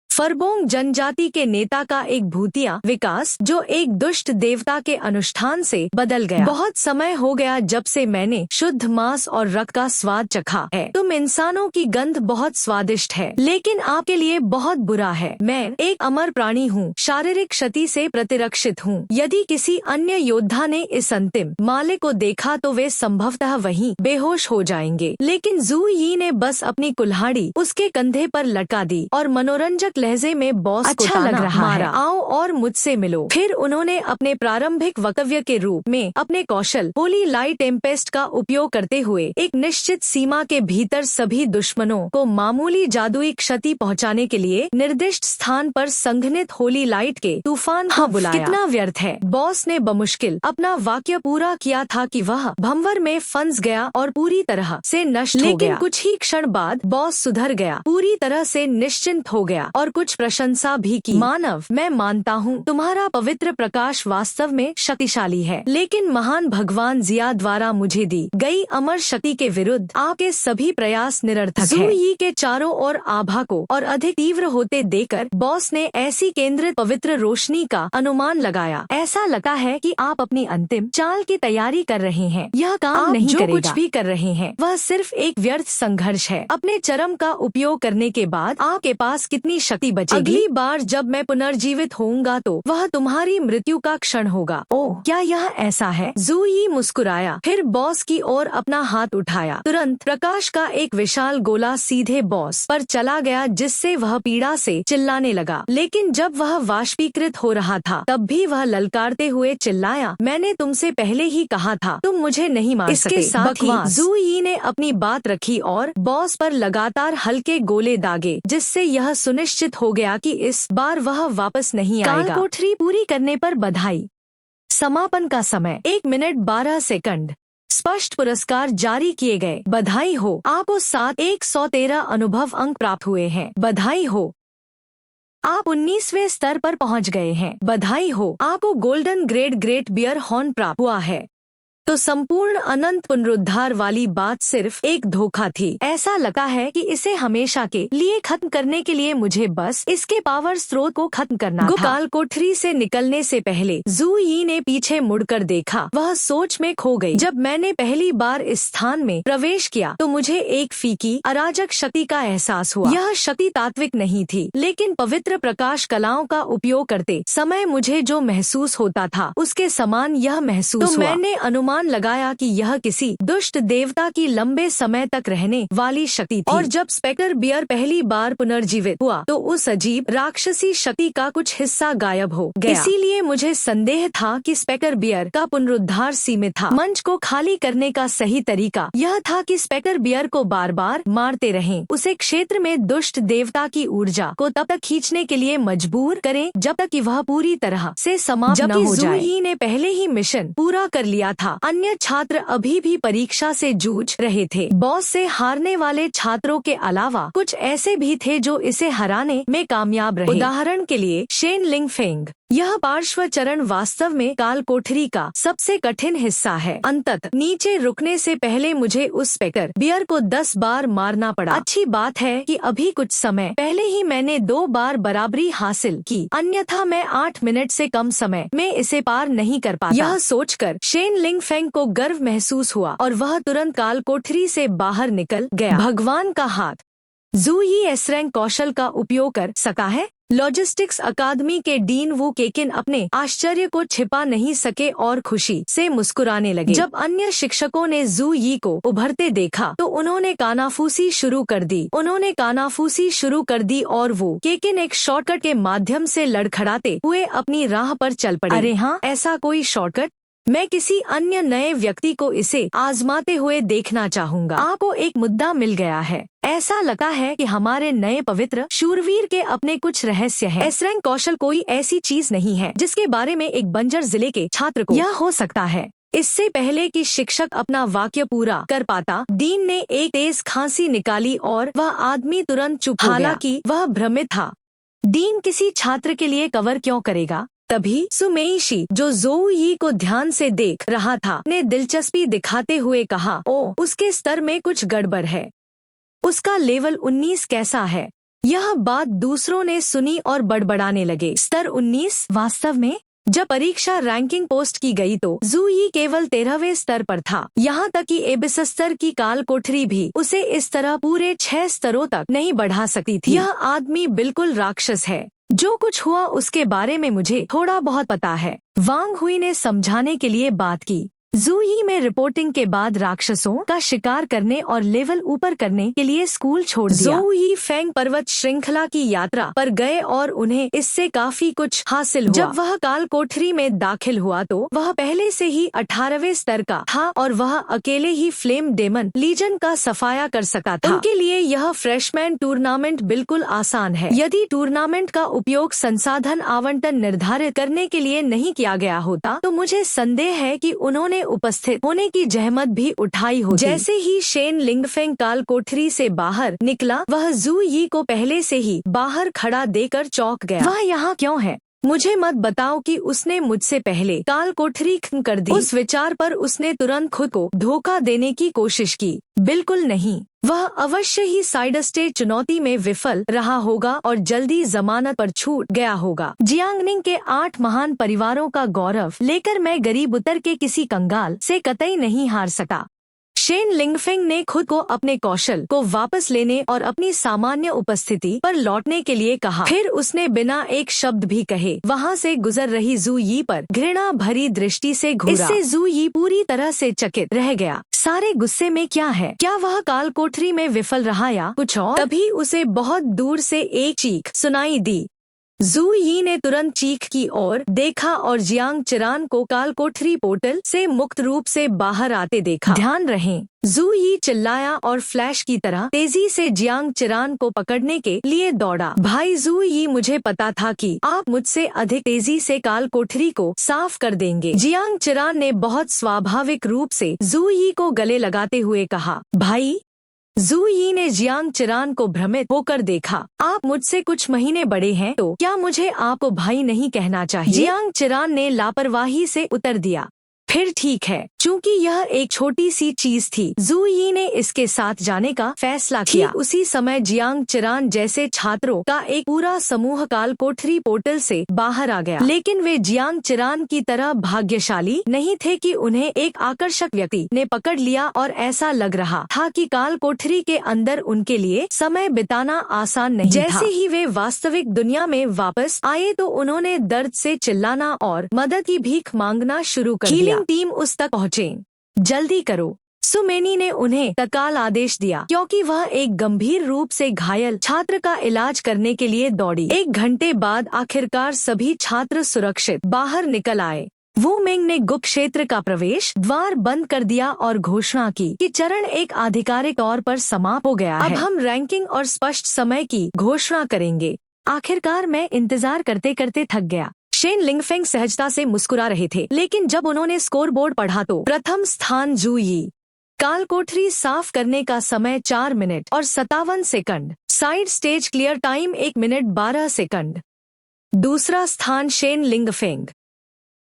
S1: फरबोंग जनजाति के नेता का एक भूतिया विकास जो एक दुष्ट देवता के अनुष्ठान से बदल गया। बहुत समय हो गया जब से मैंने शुद्ध मांस और रक्त का स्वाद चखा है। तुम इंसानों की गंध बहुत स्वादिष्ट है, लेकिन आपके लिए बहुत बुरा है। मैं एक अमर प्राणी हूँ, शारीरिक क्षति से प्रतिरक्षित हूँ। यदि किसी अन्य योद्धा ने इस अंतिम माले को देखा तो वे संभवतः वहीं बेहोश हो जाएंगे, लेकिन जू यी ने बस अपनी कुल्हाड़ी उसके कंधे पर लटका दी और मनोरंजक लहजे में बॉस अच्छा लग रहा है, आओ और मुझसे मिलो। फिर उन्होंने अपने प्रारंभिक वक्तव्य के रूप में अपने कौशल होली लाइट टेम्पेस्ट का उपयोग करते हुए एक निश्चित सीमा के भीतर सभी दुश्मनों को मामूली जादुई क्षति पहुंचाने के लिए निर्दिष्ट स्थान पर संघनित होली लाइट के तूफान को बुलाया। कितना व्यर्थ है। बॉस ने बमुश्किल अपना वाक्य पूरा किया था कि वह भंवर में फंस गया और पूरी तरह से नष्ट हो गया। लेकिन कुछ ही क्षण बाद बॉस सुधर गया, पूरी तरह से निश्चिंत हो गया और कुछ प्रशंसा भी की। मानव, मैं मानता हूँ तुम्हारा पवित्र प्रकाश वास्तव में शक्तिशाली है, लेकिन महान भगवान जिया द्वारा मुझे दी गई अमर शक्ति के विरुद्ध आपके सभी प्रयास निरर्थक हैं। जू यी के चारों ओर आभा को और अधिक तीव्र होते देखकर बॉस ने ऐसी केंद्रित पवित्र रोशनी का अनुमान लगाया। ऐसा लगता है कि आप अपनी अंतिम चाल की तैयारी कर रहे हैं। यह काम नहीं करेगा। जो कुछ भी कर रहे हैं वह सिर्फ एक व्यर्थ संघर्ष है। अपने चरम का उपयोग करने के बाद आपके पास कितनी शक्ति बचेगी? अगली बार जब मैं पुनर्जीवित होऊंगा तो वह तुम्हारी मृत्यु का क्षण होगा। ओह, क्या यह ऐसा है? जू यी मुस्कुराया, फिर बॉस की ओर अपना हाथ उठाया। तुरंत प्रकाश का एक विशाल गोला सीधे बॉस पर चला गया, जिससे वह पीड़ा से चिल्लाने लगा। लेकिन जब वह वाष्पीकृत हो रहा था तब भी वह ललकारते हुए चिल्लाया, मैंने तुमसे पहले ही कहा था, तुम मुझे नहीं मार सकते। इसके साथ ही जू यी ने अपनी बात रखी और बॉस पर लगातार हल्के गोले दागे, जिससे यह सुनिश्चित हो गया कि इस बार वह वापस नहीं आएगा। कालकोठरी पूरी करने पर बधाई। समापन का समय 1 मिनट 12 सेकंड। स्पष्ट पुरस्कार जारी किए गए। बधाई हो, आपको 7,113 अनुभव अंक प्राप्त हुए हैं। बधाई हो, आप 19वें स्तर पर पहुंच गए हैं। बधाई हो, आपको golden grade great bear horn प्राप्त हुआ है। तो संपूर्ण अनंत पुनरुद्धार वाली बात सिर्फ एक धोखा थी। ऐसा लगता है कि इसे हमेशा के लिए खत्म करने के लिए मुझे बस इसके पावर स्रोत को खत्म करना था। कालकोठरी से निकलने से पहले जू यी ने पीछे मुड़कर देखा। वह सोच में खो गई। जब मैंने पहली बार इस स्थान में प्रवेश किया तो मुझे एक फीकी अराजक शक्ति का एहसास हुआ। यह शक्ति तात्विक नहीं थी, लेकिन पवित्र प्रकाश कलाओं का उपयोग करते समय मुझे जो महसूस होता था उसके समान यह महसूस हुआ। मैंने अनुमान लगाया कि यह किसी दुष्ट देवता की लंबे समय तक रहने वाली शक्ति थी। और जब स्पेक्टर बियर पहली बार पुनर्जीवित हुआ तो उस अजीब राक्षसी शक्ति का कुछ हिस्सा गायब हो गया। इसीलिए मुझे संदेह था कि स्पेक्टर बियर का पुनरुद्धार सीमित था। मंच को खाली करने का सही तरीका यह था कि स्पेक्टर बियर को बार बार मारते रहें, उसे क्षेत्र में दुष्ट देवता की ऊर्जा को तब तक खींचने के लिए मजबूर करें जब तक कि वह पूरी तरह से समाप्त न हो जाए। जू यी ने पहले ही मिशन पूरा कर लिया था। अन्य छात्र अभी भी परीक्षा से जूझ रहे थे। बॉस से हारने वाले छात्रों के अलावा कुछ ऐसे भी थे जो इसे हराने में कामयाब रहे। उदाहरण के लिए शेन लिंगफेंग। यह पार्श्व चरण वास्तव में कालकोठरी का सबसे कठिन हिस्सा है। अंततः नीचे रुकने से पहले मुझे उस स्पेक्टर बियर को 10 बार मारना पड़ा। अच्छी बात है कि अभी कुछ समय पहले ही मैंने 2 बार बराबरी हासिल की, अन्यथा मैं 8 मिनट से कम समय में इसे पार नहीं कर पाता। यह सोचकर शेन लिंगफेंग को गर्व महसूस हुआ और वह तुरंत कालकोठरी से बाहर निकल गया। भगवान का हाथ। जू यी एस रैंक कौशल का उपयोग कर सका है। लॉजिस्टिक्स अकादमी के डीन वू केकिन अपने आश्चर्य को छिपा नहीं सके और खुशी से मुस्कुराने लगे। जब अन्य शिक्षकों ने जू यी को उभरते देखा तो उन्होंने कानाफूसी शुरू कर दी और वो केकिन एक शॉर्टकट के माध्यम से लड़खड़ाते हुए अपनी राह पर चल पड़े। अरे हाँ, ऐसा कोई शॉर्टकट? मैं किसी अन्य नए व्यक्ति को इसे आजमाते हुए देखना चाहूंगा। आपको एक मुद्दा मिल गया है। ऐसा लगता है कि हमारे नए पवित्र शूरवीर के अपने कुछ रहस्य हैं। एस रैंक कौशल कोई ऐसी चीज नहीं है जिसके बारे में एक बंजर जिले के छात्र को यह हो सकता है। इससे पहले कि शिक्षक अपना वाक्य पूरा कर पाता, डीन ने एक तेज खांसी निकाली और वह आदमी तुरंत चुप हो गया। हालांकि वह भ्रमित था। डीन किसी छात्र के लिए कवर क्यों करेगा? तभी सुमेइशी, जो जोऊ यी को ध्यान से देख रहा था, ने दिलचस्पी दिखाते हुए कहा, ओ, उसके स्तर में कुछ गड़बड़ है। उसका लेवल 19 कैसा है? यह बात दूसरों ने सुनी और बड़बड़ाने लगे। स्तर 19? वास्तव में? जब परीक्षा रैंकिंग पोस्ट की गई तो जोऊ यी केवल 13वें स्तर पर था। यहाँ तक कि एबिस स्तर की काल कोठरी भी उसे इस तरह पूरे 6 स्तरों तक नहीं बढ़ा सकती थी। यह आदमी बिल्कुल राक्षस है। जो कुछ हुआ उसके बारे में मुझे थोड़ा बहुत पता है, वांग हुई ने समझाने के लिए बात की। जोऊ यी में रिपोर्टिंग के बाद राक्षसों का शिकार करने और लेवल ऊपर करने के लिए स्कूल छोड़ दिया। जोऊ यी फेंग पर्वत श्रृंखला की यात्रा पर गए और उन्हें इससे काफी कुछ हासिल हुआ। जब वह काल कोठरी में दाखिल हुआ तो वह पहले से ही 18वें स्तर का था और वह अकेले ही फ्लेम डेमन लीजन का सफाया कर सकता था। उनके लिए यह फ्रेशमैन टूर्नामेंट बिल्कुल आसान है। यदि टूर्नामेंट का उपयोग संसाधन आवंटन निर्धारित करने के लिए नहीं किया गया होता तो मुझे संदेह है कि उन्होंने उपस्थित होने की जहमत भी उठाई होती। जैसे ही शेन लिंगफेंग काल कोठरी से बाहर निकला, वह जोऊ यी को पहले से ही बाहर खड़ा देकर चौंक गया। वह यहाँ क्यों है? मुझे मत बताओ कि उसने मुझसे पहले काल कोठरी खत्म कर दी। उस विचार पर उसने तुरंत खुद को धोखा देने की कोशिश की। बिल्कुल नहीं, वह अवश्य ही साइड स्टेज चुनौती में विफल रहा होगा और जल्दी जमानत पर छूट गया होगा। जियांगनिंग के 8 महान परिवारों का गौरव लेकर मैं गरीब उतर के किसी कंगाल से कतई नहीं हार सकता। शेन लिंगफेंग ने खुद को अपने कौशल को वापस लेने और अपनी सामान्य उपस्थिति पर लौटने के लिए कहा। फिर उसने बिना एक शब्द भी कहे वहां से गुजर रही जोऊ यी पर घृणा भरी दृष्टि से घूरा। इससे जोऊ यी पूरी तरह से चकित रह गया। सारे गुस्से में क्या है? क्या वह काल कोठरी में विफल रहा या कुछ और? तभी उसे बहुत दूर से एक चीख सुनाई दी। जोऊ यी ने तुरंत चीख की और देखा और जियांग चिरान को काल कोठरी पोर्टल से मुक्त रूप से बाहर आते देखा। ध्यान रहे, जोऊ यी चिल्लाया और फ्लैश की तरह तेजी से जियांग चिरान को पकड़ने के लिए दौड़ा। भाई जोऊ यी, मुझे पता था कि आप मुझसे अधिक तेजी से काल कोठरी को साफ कर देंगे। जियांग चिरान ने बहुत स्वाभाविक रूप से जोऊ यी को गले लगाते हुए कहा। भाई? जोऊ यी ने जियांग चिरान को भ्रमित होकर देखा। आप मुझसे कुछ महीने बड़े हैं तो क्या मुझे आपको भाई नहीं कहना चाहिए? जियांग चिरान ने लापरवाही से उत्तर दिया। फिर ठीक है, चूंकि यह एक छोटी सी चीज थी, जोऊ यी ने इसके साथ जाने का फैसला किया। उसी समय जियांग चिरान जैसे छात्रों का एक पूरा समूह काल कोठरी पोर्टल से बाहर आ गया। लेकिन वे जियांग चिरान की तरह भाग्यशाली नहीं थे कि उन्हें एक आकर्षक व्यक्ति ने पकड़ लिया और ऐसा लग रहा था कि काल कोठरी के अंदर उनके लिए समय बिताना आसान नहीं था। जैसे ही वे वास्तविक दुनिया में वापस आए तो उन्होंने दर्द से चिल्लाना और मदद की भीख मांगना शुरू कर दिया। टीम उस तक पहुँचे। जल्दी करो, सुमेनी ने उन्हें तत्काल आदेश दिया, क्योंकि वह एक गंभीर रूप से घायल छात्र का इलाज करने के लिए दौड़ी। 1 घंटे बाद आखिरकार सभी छात्र सुरक्षित बाहर निकल आए। वू मिंग ने गुप्त क्षेत्र का प्रवेश द्वार बंद कर दिया और घोषणा की कि चरण 1 आधिकारिक तौर पर समाप्त हो गया है। अब हम रैंकिंग और स्पष्ट समय की घोषणा करेंगे। आखिरकार मैं इंतजार करते करते थक गया। शेन लिंगफेंग सहजता से मुस्कुरा रहे थे, लेकिन जब उन्होंने स्कोर बोर्ड पढ़ा तो प्रथम स्थान जोऊ यी। काल कोठरी साफ करने का समय 4 मिनट और 57 second. Side stage clear time 1 minute 12 second. दूसरा स्थान शेन लिंगफेंग।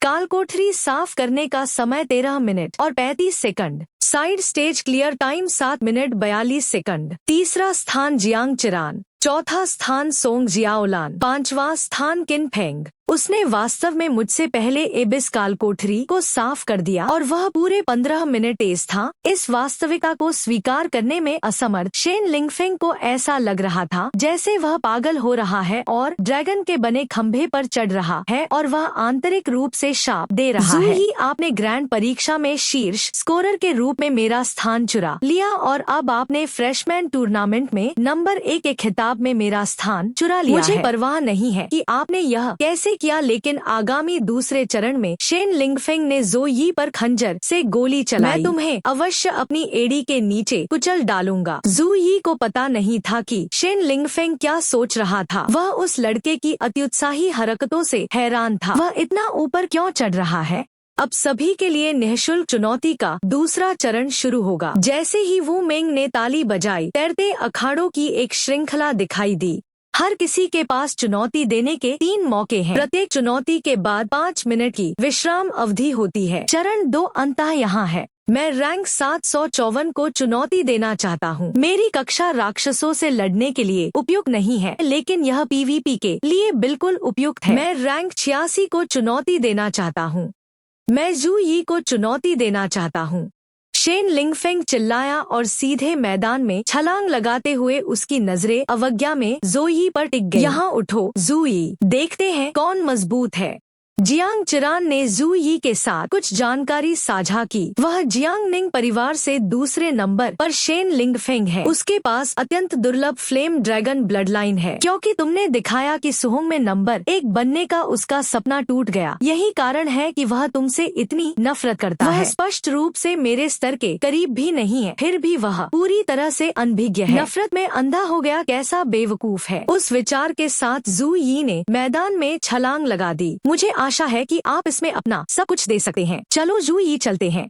S1: काल कोठरी साफ करने का समय 13 मिनट और 35 second. Side stage clear time 7 minute 42 second. तीसरा स्थान जियांग चिरान। चौथा स्थान सोंग जियाओलान। 5वां स्थान किन फेंग। उसने वास्तव में मुझसे पहले एबिस काल कोठरी को साफ कर दिया और वह पूरे 15 मिनट तेज था। इस वास्तविकता को स्वीकार करने में असमर्थ शेन लिंगफेंग को ऐसा लग रहा था जैसे वह पागल हो रहा है और ड्रैगन के बने खंभे पर चढ़ रहा है और वह आंतरिक रूप से शाप दे रहा है। आपने ग्रैंड परीक्षा में शीर्ष स्कोरर के रूप में मेरा स्थान चुरा लिया और अब आपने फ्रेशमैन टूर्नामेंट में नंबर 1 के खिताब में मेरा स्थान चुरा लिया। मुझे परवाह नहीं है कि आपने यह कैसे किया, लेकिन आगामी दूसरे चरण में शेन लिंगफेंग ने ज़ो यी पर खंजर से गोली चलाई। मैं तुम्हें अवश्य अपनी एड़ी के नीचे कुचल डालूंगा। ज़ो यी को पता नहीं था कि शेन लिंगफेंग क्या सोच रहा था। वह उस लड़के की अत्युत्साही हरकतों से हैरान था। वह इतना ऊपर क्यों चढ़ रहा है? अब सभी के लिए निःशुल्क चुनौती का दूसरा चरण शुरू होगा। जैसे ही वू मेंग ने ताली बजाई, तैरते अखाड़ों की एक श्रृंखला दिखाई दी। हर किसी के पास चुनौती देने के 3 मौके हैं। प्रत्येक चुनौती के बाद 5 मिनट की विश्राम अवधि होती है। चरण 2 अंततः यहाँ है। मैं रैंक 754 को चुनौती देना चाहता हूँ। मेरी कक्षा राक्षसों से लड़ने के लिए उपयुक्त नहीं है, लेकिन यह पीवीपी के लिए बिल्कुल उपयुक्त है। मैं रैंक 86 को चुनौती देना चाहता हूँ। मैं ज़ो यी को चुनौती देना चाहता हूँ। शेन लिंगफेंग चिल्लाया और सीधे मैदान में छलांग लगाते हुए उसकी नजरें अवज्ञा में ज़ो यी पर टिक गईं। यहाँ उठो ज़ो यी, देखते हैं कौन मजबूत है। जियांग चिरान ने ज़ो यी के साथ कुछ जानकारी साझा की। वह जियांग निंग परिवार से दूसरे नंबर पर शेन लिंगफेंग है। उसके पास अत्यंत दुर्लभ फ्लेम ड्रैगन ब्लड लाइन है। क्योंकि तुमने दिखाया कि सुहुंग में नंबर 1 बनने का उसका सपना टूट गया, यही कारण है कि वह तुमसे इतनी नफरत करता है। वह स्पष्ट रूप से मेरे स्तर के करीब भी नहीं है, फिर भी वह पूरी तरह से अनभिज्ञ है। नफरत में अंधा हो गया, कैसा बेवकूफ है। उस विचार के साथ ज़ो यी ने मैदान में छलांग लगा दी। मुझे आशा है कि आप इसमें अपना सब कुछ दे सकते हैं। चलो ज़ो यी चलते हैं।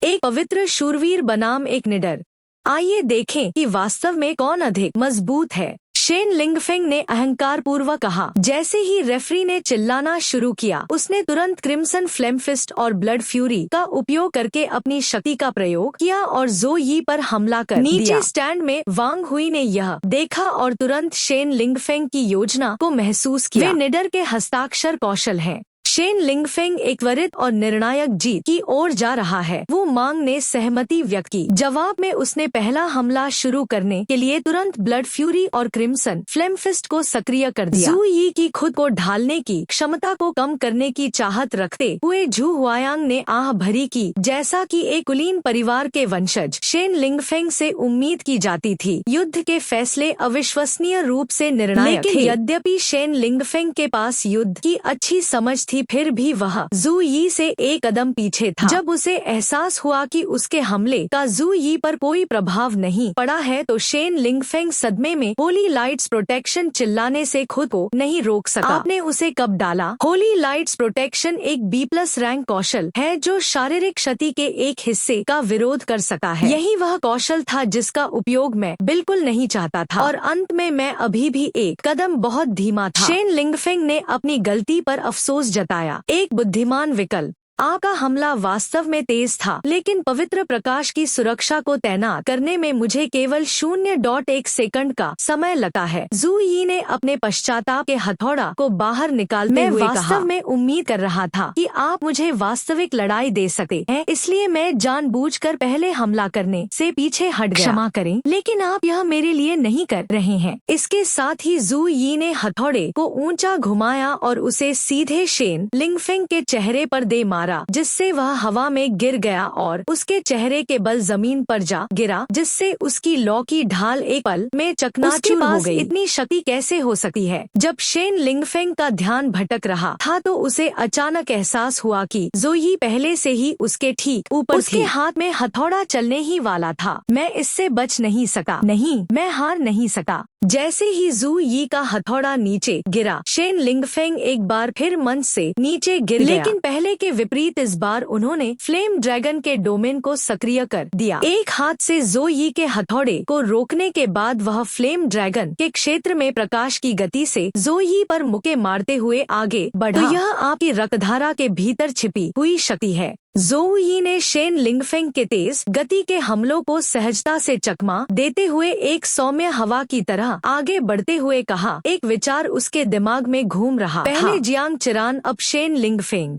S1: एक पवित्र शूरवीर बनाम एक निडर। आइए देखें कि वास्तव में कौन अधिक मजबूत है। शेन लिंगफेंग ने अहंकार पूर्वक कहा। जैसे ही रेफरी ने चिल्लाना शुरू किया, उसने तुरंत क्रिम्सन फ्लेम फिस्ट और ब्लड फ्यूरी का उपयोग करके अपनी शक्ति का प्रयोग किया और ज़ो यी पर हमला कर दिया। नीचे स्टैंड में वांग हुई ने यह देखा और तुरंत शेन लिंगफेंग की योजना को महसूस किया। वे निडर के हस्ताक्षर कौशल हैं। शेन लिंगफेंग एक त्वरित और निर्णायक जीत की ओर जा रहा है। वो मांग ने सहमति व्यक्त की। जवाब में उसने पहला हमला शुरू करने के लिए तुरंत ब्लड फ्यूरी और क्रिम्सन फ्लेम फिस्ट को सक्रिय कर दिया। ज़ो यी की खुद को ढालने की क्षमता को कम करने की चाहत रखते हुए झू हुआयांग ने आह भरी की। जैसा कि एक कुलीन परिवार के वंशज शेन लिंगफेंग से उम्मीद की जाती थी, युद्ध के फैसले अविश्वसनीय रूप से निर्णायक थे। यद्यपि शेन लिंगफेंग के पास युद्ध की अच्छी समझ थी, फिर भी वह ज़ो यी से एक कदम पीछे था। जब उसे एहसास हुआ कि उसके हमले का ज़ो यी पर कोई प्रभाव नहीं पड़ा है, तो शेन लिंगफेंग सदमे में होली लाइट्स प्रोटेक्शन चिल्लाने से खुद को नहीं रोक सका। आपने उसे कब डाला? होली लाइट्स प्रोटेक्शन एक B+ रैंक कौशल है जो शारीरिक क्षति के एक हिस्से का विरोध कर सकता है। यही वह कौशल था जिसका उपयोग मैं बिल्कुल नहीं चाहता था, और अंत में मैं अभी भी एक कदम बहुत धीमा था। शेन लिंगफेंग ने अपनी गलती पर अफसोस जताया। एक बुद्धिमान विकल्प। आपका हमला वास्तव में तेज था, लेकिन पवित्र प्रकाश की सुरक्षा को तैनात करने में मुझे केवल 0.1 सेकंड का समय लगा है। ज़ो यी ने अपने पश्चाताप के हथौड़ा को बाहर निकालते हुए कहा, वास्तव में उम्मीद कर रहा था कि आप मुझे वास्तविक लड़ाई दे सकते हैं, इसलिए मैं जानबूझकर पहले हमला करने से पीछे हट गया। क्षमा करें, लेकिन आप यह मेरे लिए नहीं कर रहे हैं। इसके साथ ही ज़ो यी ने हथौड़े को ऊंचा घुमाया और उसे सीधे शेन लिंगफेंग के चेहरे पर दे मारा, जिससे वह हवा में गिर गया और उसके चेहरे के बल जमीन पर जा गिरा, जिससे उसकी लौ की ढाल एक पल में चकनाचूर हो गई। इतनी शक्ति कैसे हो सकती है? जब शेन लिंगफेंग का ध्यान भटक रहा था, तो उसे अचानक एहसास हुआ कि ज़ो यी पहले से ही उसके ठीक ऊपर थी। उसके हाथ में हथौड़ा चलने ही वाला था। मैं इससे बच नहीं सका। नहीं, मैं हार नहीं सका। जैसे ही ज़ो यी का हथौड़ा नीचे गिरा, शेन लिंगफेंग एक बार फिर मंच से नीचे गिर गया। लेकिन पहले के विपरीत इस बार उन्होंने फ्लेम ड्रैगन के डोमेन को सक्रिय कर दिया। एक हाथ से ज़ो यी के हथौड़े को रोकने के बाद वह फ्लेम ड्रैगन के क्षेत्र में प्रकाश की गति से ज़ो यी पर मुक्के मारते हुए आगे बढ़ा। तो यह आपकी रक्तधारा के भीतर छिपी हुई शक्ति है। ज़ो यी ने शेन लिंगफेंग के तेज गति के हमलों को सहजता से चकमा देते हुए एक सौम्य हवा की तरह आगे बढ़ते हुए कहा। एक विचार उसके दिमाग में घूम रहा। पहले जियांग चिरान, अब शेन लिंगफेंग।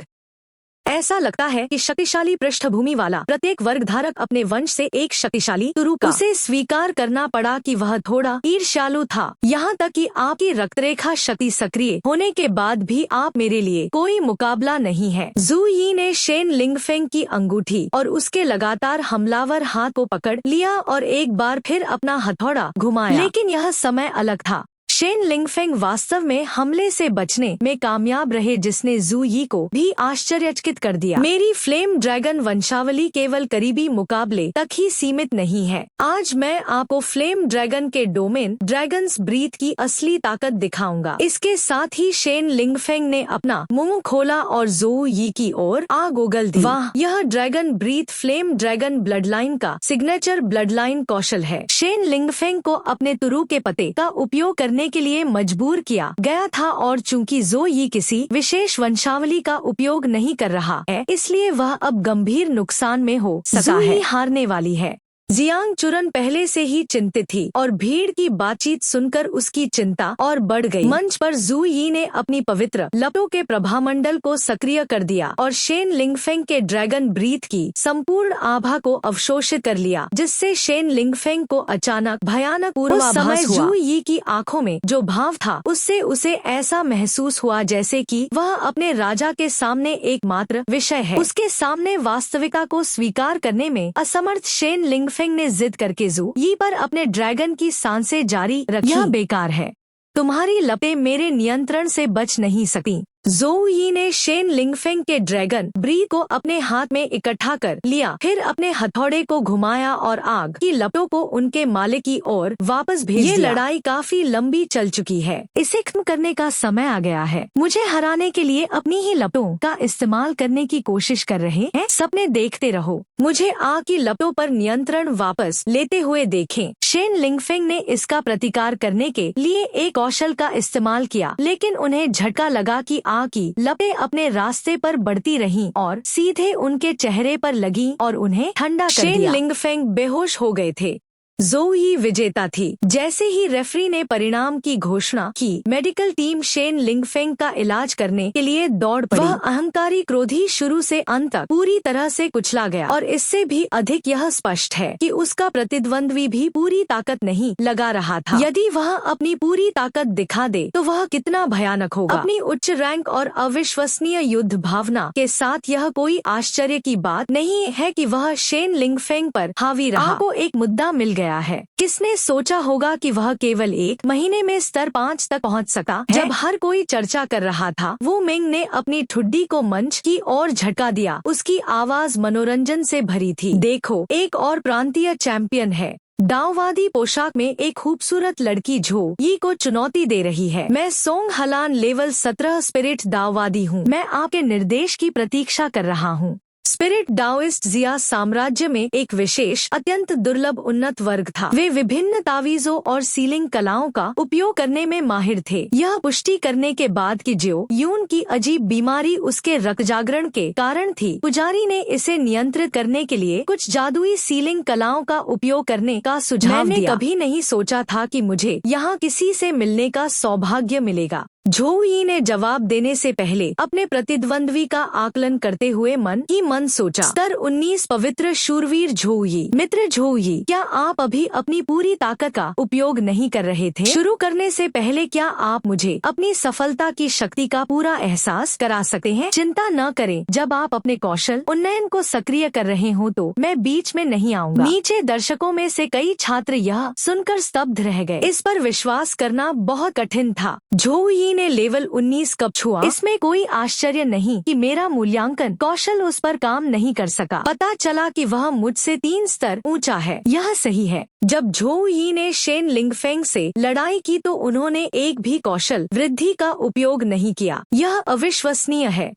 S1: ऐसा लगता है कि शक्तिशाली पृष्ठभूमि वाला प्रत्येक वर्गधारक अपने वंश से एक शक्तिशाली गुरु का उसे स्वीकार करना पड़ा कि वह थोड़ा ईर्ष्यालु था। यहाँ तक कि आपकी रक्तरेखा शक्ति सक्रिय होने के बाद भी आप मेरे लिए कोई मुकाबला नहीं है। ज़ो यी ने शेन लिंगफेंग की अंगूठी और उसके लगातार हमलावर हाथ को पकड़ लिया और एक बार फिर अपना हथौड़ा घुमाया, लेकिन यह समय अलग था। शेन लिंगफेंग वास्तव में हमले से बचने में कामयाब रहे, जिसने जू यी को भी आश्चर्यचकित कर दिया। मेरी फ्लेम ड्रैगन वंशावली केवल करीबी मुकाबले तक ही सीमित नहीं है। आज मैं आपको फ्लेम ड्रैगन के डोमेन ड्रैगन्स ब्रीथ की असली ताकत दिखाऊंगा। इसके साथ ही शेन लिंगफेंग ने अपना मुंह खोला और जू यी की ओर आग उगल दी। वाह, यह dragon breath flame dragon bloodline का सिग्नेचर ब्लडलाइन कौशल है। शेन लिंगफेंग को अपने तुरु के पते का उपयोग करने के लिए मजबूर किया गया था, और चूंकि जू यी किसी विशेष वंशावली का उपयोग नहीं कर रहा है, इसलिए वह अब गंभीर नुकसान में हो सकता है। हारने वाली है। जियांग चुरन पहले से ही चिंतित थी और भीड़ की बातचीत सुनकर उसकी चिंता और बढ़ गई। मंच पर जू यी ने अपनी पवित्र लपटों के प्रभामंडल को सक्रिय कर दिया और शेन लिंगफेंग के ड्रैगन ब्रीथ की संपूर्ण आभा को अवशोषित कर लिया, जिससे शेन लिंगफेंग को अचानक भयानक पूर्वाभास हुआ। जू यी की आंखों में जो भाव था, उससे उसे ऐसा महसूस हुआ जैसे कि वह अपने राजा के सामने एकमात्र विषय है। उसके सामने वास्तविकता को स्वीकार करने में असमर्थ शेन लिंगफेंग ने जिद करके जू यी पर अपने ड्रैगन की सांसें जारी रखी। यह बेकार है, तुम्हारी लपटें मेरे नियंत्रण से बच नहीं सकती। जू यी ने शेन लिंगफेंग के ड्रैगन ब्रीथ को अपने हाथ में इकट्ठा कर लिया, फिर अपने हथौड़े को घुमाया और आग की लपटों को उनके मालिक की ओर वापस भेज दिया। ये लड़ाई काफी लंबी चल चुकी है, इसे खत्म करने का समय आ गया है। मुझे हराने के लिए अपनी ही लपटों का इस्तेमाल करने की कोशिश कर रहे हैं। सपने देखते रहो, मुझे आग की लपटों पर नियंत्रण वापस लेते हुए देखें। शेन लिंगफेंग ने इसका प्रतिकार करने के लिए एक कौशल का इस्तेमाल किया, लेकिन उन्हें झटका लगा कि आग की लपटें अपने रास्ते पर बढ़ती रहीं और सीधे उनके चेहरे पर लगी और उन्हें ठंडा कर दिया। शेन लिंगफेंग बेहोश हो गए थे। जू यी विजेता थी। जैसे ही रेफरी ने परिणाम की घोषणा की, मेडिकल टीम शेन लिंगफेंग का इलाज करने के लिए दौड़ पड़ी। वह अहंकारी क्रोधी शुरू से अंत तक पूरी तरह से कुचला गया, और इससे भी अधिक यह स्पष्ट है कि उसका प्रतिद्वंद्वी भी पूरी ताकत नहीं लगा रहा था। यदि वह अपनी पूरी ताकत दिखा दे तो वह कितना भयानक होगा। अपनी उच्च रैंक और अविश्वसनीय युद्ध भावना के साथ यह कोई आश्चर्य की बात नहीं है कि वह शेन लिंगफेंग पर हावी रहा। आपको एक मुद्दा मिल गया है। किसने सोचा होगा कि वह केवल एक महीने में स्तर 5 तक पहुंच सकता है? जब हर कोई चर्चा कर रहा था, वो मिंग ने अपनी ठुड्डी को मंच की ओर झटका दिया। उसकी आवाज मनोरंजन से भरी थी। देखो, एक और प्रांतीय चैंपियन है। दाववादी पोशाक में एक खूबसूरत लड़की जू यी को चुनौती दे रही है। मैं सोंग हलान लेवल 17 स्पिरिट दाववादी हूँ। मैं आपके निर्देश की प्रतीक्षा कर रहा हूँ। स्पिरिट डाओइस्ट जिया साम्राज्य में एक विशेष अत्यंत दुर्लभ उन्नत वर्ग था। वे विभिन्न तावीजों और सीलिंग कलाओं का उपयोग करने में माहिर थे। यह पुष्टि करने के बाद कि जो यून की अजीब बीमारी उसके रक्त जागरण के कारण थी, पुजारी ने इसे नियंत्रित करने के लिए कुछ जादुई सीलिंग कलाओं का उपयोग करने का सुझाव दिया। मैंने कभी नहीं सोचा था कि मुझे यहाँ किसी से मिलने का सौभाग्य मिलेगा। जू यी ने जवाब देने से पहले अपने प्रतिद्वंद्वी का आकलन करते हुए मन ही मन सोचा। स्तर 19 पवित्र शूरवीर जू यी। मित्र जू यी, क्या आप अभी अपनी पूरी ताकत का उपयोग नहीं कर रहे थे? शुरू करने से पहले क्या आप मुझे अपनी सफलता की शक्ति का पूरा एहसास करा सकते हैं? चिंता न करें, जब आप अपने कौशल उन्नयन को सक्रिय कर रहे हो तो मैं बीच में नहीं आऊंगा। नीचे दर्शकों में से कई छात्र यह सुनकर स्तब्ध रह गए। इस पर विश्वास करना बहुत कठिन था। जू यी ने लेवल 19 कब छुआ? इसमें कोई आश्चर्य नहीं कि मेरा मूल्यांकन कौशल उस पर काम नहीं कर सका। पता चला कि वह मुझसे 3 स्तर ऊंचा है। यह सही है। जब जू यी ने शेन लिंगफेंग से लड़ाई की तो उन्होंने एक भी कौशल वृद्धि का उपयोग नहीं किया। यह अविश्वसनीय है।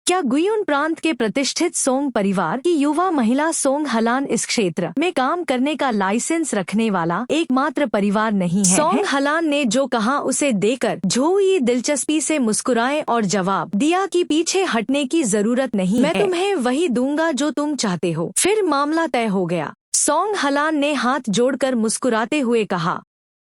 S1: क्या गुयुन प्रांत के प्रतिष्ठित सोंग परिवार की युवा महिला सोंग हलान इस क्षेत्र में काम करने का लाइसेंस रखने वाला एकमात्र परिवार नहीं है? सोंग हलान ने जो कहा उसे देकर जू यी दिलचस्पी से मुस्कुराए और जवाब दिया कि पीछे हटने की जरूरत नहीं। मैं तुम्हें वही दूंगा जो तुम चाहते हो। फिर मामला तय हो गया। सोंग हलान ने हाथ जोड़कर मुस्कुराते हुए कहा,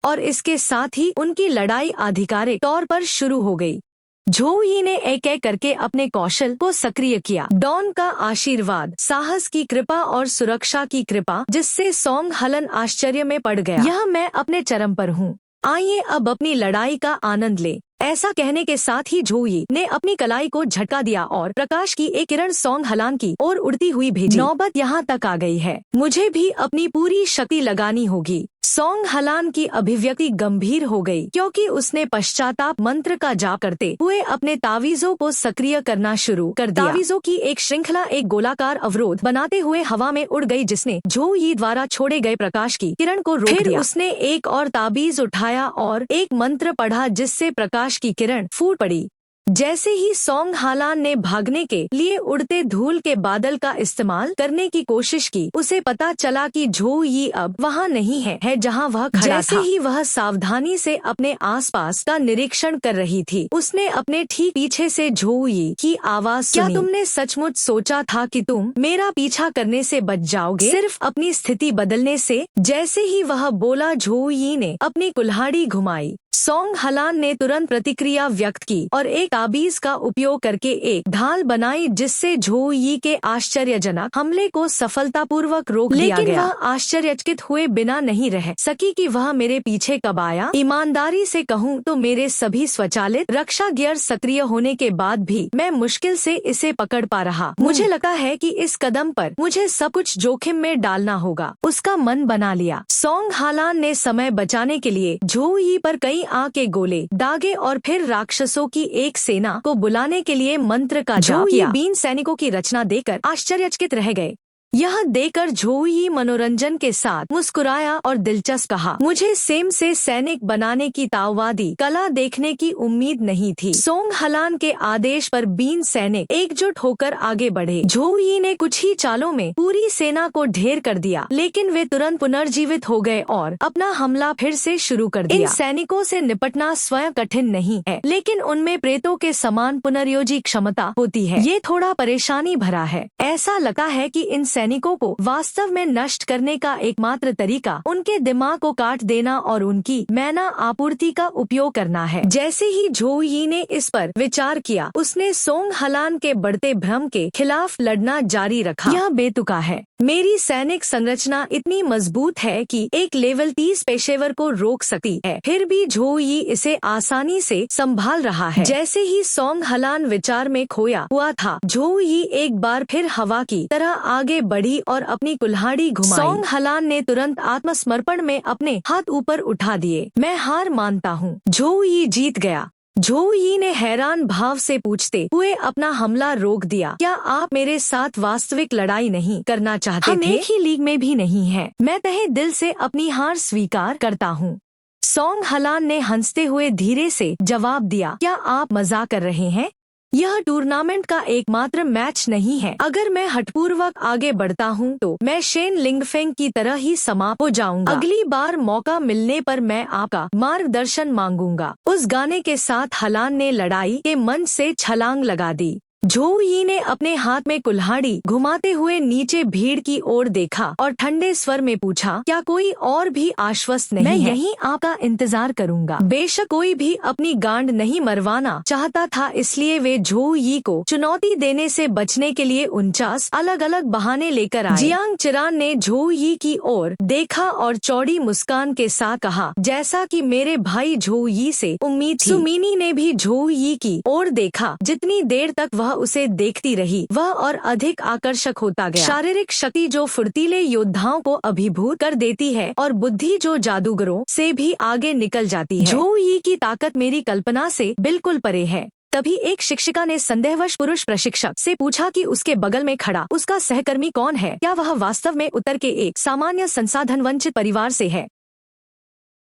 S1: और इसके साथ ही उनकी लड़ाई आधिकारिक तौर पर शुरू हो गई। जू यी ने एक एक करके अपने कौशल को सक्रिय किया। डॉन का आशीर्वाद, साहस की कृपा और सुरक्षा की कृपा, जिससे सोंग हलन आश्चर्य में पड़ गया। यह मैं अपने चरम पर हूँ। आइए अब अपनी लड़ाई का आनंद ले। ऐसा कहने के साथ ही जू यी ने अपनी कलाई को झटका दिया और प्रकाश की एक किरण सोंग हलान की ओर उड़ती हुई भेजी। नौबत यहाँ तक आ गई है। मुझे भी अपनी पूरी शक्ति लगानी होगी। सोंग हलान की अभिव्यक्ति गंभीर हो गई क्योंकि उसने पश्चाताप मंत्र का जाप करते हुए अपने तावीजों को सक्रिय करना शुरू कर दिया। तावीजों की एक श्रृंखला एक गोलाकार अवरोध बनाते हुए हवा में उड़ गई जिसने झो यी द्वारा छोड़े गए प्रकाश की किरण को रोक दिया। उसने एक और ताबीज उठाया और एक मंत्र पढ़ा जिससे प्रकाश की किरण फूट पड़ी। जैसे ही सोंग हलान ने भागने के लिए उड़ते धूल के बादल का इस्तेमाल करने की कोशिश की, उसे पता चला कि झो यी अब वहाँ नहीं है जहाँ वह खड़ा था। जैसे ही वह सावधानी से अपने आसपास का निरीक्षण कर रही थी, उसने अपने ठीक पीछे से झो यी की आवाज सुनी। क्या तुमने सचमुच सोचा था कि तुम मेरा पीछा करने से बच जाओगे, सिर्फ अपनी स्थिति बदलने से? जैसे ही वह बोला, झो यी ने अपनी कुल्हाड़ी घुमाई। सोंग हलान ने तुरंत प्रतिक्रिया व्यक्त की और एक ताबीज का उपयोग करके एक ढाल बनाई जिससे झो यी के आश्चर्यजनक हमले को सफलतापूर्वक रोक दिया गया। लेकिन वह आश्चर्यचकित हुए बिना नहीं रह सकी कि वह मेरे पीछे कब आया। ईमानदारी से कहूँ तो मेरे सभी स्वचालित रक्षा गियर सक्रिय होने के बाद भी मैं मुश्किल से इसे पकड़ पा रहा। मुझे लगता है कि इस कदम पर मुझे सब कुछ जोखिम में डालना होगा। उसका मन बना लिया। सोंग हलान ने समय बचाने के लिए झो यी पर कई आग के गोले दागे और फिर राक्षसों की एक सेना को बुलाने के लिए मंत्र का जाप किया। 20 सैनिकों की रचना देखकर आश्चर्यचकित रह गए। यह देखकर झो यी मनोरंजन के साथ मुस्कुराया और दिलचस्प कहा, मुझे सेम से सैनिक बनाने की ताओवादी कला देखने की उम्मीद नहीं थी। सोंग हलान के आदेश पर 20 सैनिक एकजुट होकर आगे बढ़े। झो यी ने कुछ ही चालों में पूरी सेना को ढेर कर दिया, लेकिन वे तुरंत पुनर्जीवित हो गए और अपना हमला फिर से शुरू कर दिया। इन सैनिकों से निपटना स्वयं कठिन नहीं है, लेकिन उनमें प्रेतों के समान पुनर्योजी क्षमता होती है। ये थोड़ा परेशानी भरा है। ऐसा लगता है कि इन सैनिकों को वास्तव में नष्ट करने का एकमात्र तरीका उनके दिमाग को काट देना और उनकी मैना आपूर्ति का उपयोग करना है। जैसे ही झो यी ने इस पर विचार किया, उसने सोंग हलान के बढ़ते भ्रम के खिलाफ लड़ना जारी रखा। यह बेतुका है। मेरी सैनिक संरचना इतनी मजबूत है कि एक लेवल 30 पेशेवर को रोक सकती है, फिर भी झो यी इसे आसानी से संभाल रहा है। जैसे ही सोंग हलान विचार में खोया हुआ था, झो यी एक बार फिर हवा की तरह आगे बढ़ी और अपनी कुल्हाड़ी घुमाई। सोंग हलान ने तुरंत आत्मसमर्पण में अपने हाथ ऊपर उठा दिए। मैं हार मानता हूँ। झो यी जीत गया। झो यी ने हैरान भाव से पूछते हुए अपना हमला रोक दिया। क्या आप मेरे साथ वास्तविक लड़ाई नहीं करना चाहते थे? हम एक ही लीग में भी नहीं हैं। मैं तहे दिल से अपनी हार स्वीकार करता हूँ। सोंग हलान ने हंसते हुए धीरे से जवाब दिया, क्या आप मजाक कर रहे हैं? यह टूर्नामेंट का एकमात्र मैच नहीं है। अगर मैं हठपूर्वक आगे बढ़ता हूँ तो मैं शेन लिंगफेंग की तरह ही समाप्त हो जाऊंगा। अगली बार मौका मिलने पर मैं आपका मार्गदर्शन मांगूंगा। उस गाने के साथ हलान ने लड़ाई के मंच से छलांग लगा दी। झो यी ने अपने हाथ में कुल्हाड़ी घुमाते हुए नीचे भीड़ की ओर देखा और ठंडे स्वर में पूछा, क्या कोई और भी आश्वस्त नहीं है? मैं यहीं आपका इंतजार करूंगा। बेशक कोई भी अपनी गांड नहीं मरवाना चाहता था, इसलिए वे झो यी को चुनौती देने से बचने के लिए 49 अलग अलग बहाने लेकर आए। जियांग चिरान ने झो यी की ओर देखा और चौड़ी मुस्कान के साथ कहा, जैसा कि मेरे भाई झो यी से उम्मीद थी। सुमीनी ने भी झो यी की ओर देखा। जितनी देर तक वह उसे देखती रही, वह और अधिक आकर्षक होता गया। शारीरिक शक्ति जो फुर्तीले योद्धाओं को अभिभूत कर देती है और बुद्धि जो जादूगरों से भी आगे निकल जाती है। झो यी की ताकत मेरी कल्पना से बिल्कुल परे है। तभी एक शिक्षिका ने संदेहवश पुरुष प्रशिक्षक से पूछा कि उसके बगल में खड़ा उसका सहकर्मी कौन है? क्या वह वास्तव में उत्तर के एक सामान्य संसाधन वंचित परिवार से है?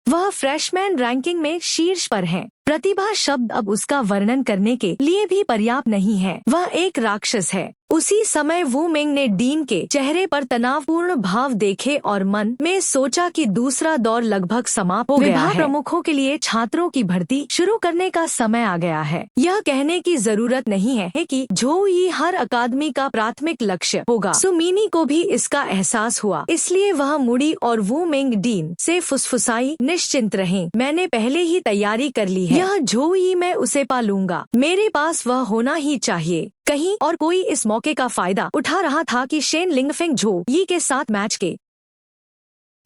S1: वह फ्रेशमैन रैंकिंग में शीर्ष पर है। प्रतिभा शब्द अब उसका वर्णन करने के लिए भी पर्याप्त नहीं है। वह एक राक्षस है। उसी समय वू मिंग ने डीन के चेहरे पर तनावपूर्ण भाव देखे और मन में सोचा कि दूसरा दौर लगभग समाप्त हो गया है। विभाग प्रमुखों के लिए छात्रों की भर्ती शुरू करने का समय आ गया है। यह कहने की जरूरत नहीं है कि झो यी हर अकादमी का प्राथमिक लक्ष्य होगा। सुमीनी को भी इसका एहसास हुआ, इसलिए वह मुड़ी और वू मिंग डीन से फुसफुसाई, निश्चिंत रहें, मैंने पहले ही तैयारी कर ली है। यह झो यी मैं उसे पा लूंगा। मेरे पास वह होना ही चाहिए। कहीं और कोई इस मौके का फायदा उठा रहा था कि शेन लिंगफेंग झो यी के साथ मैच के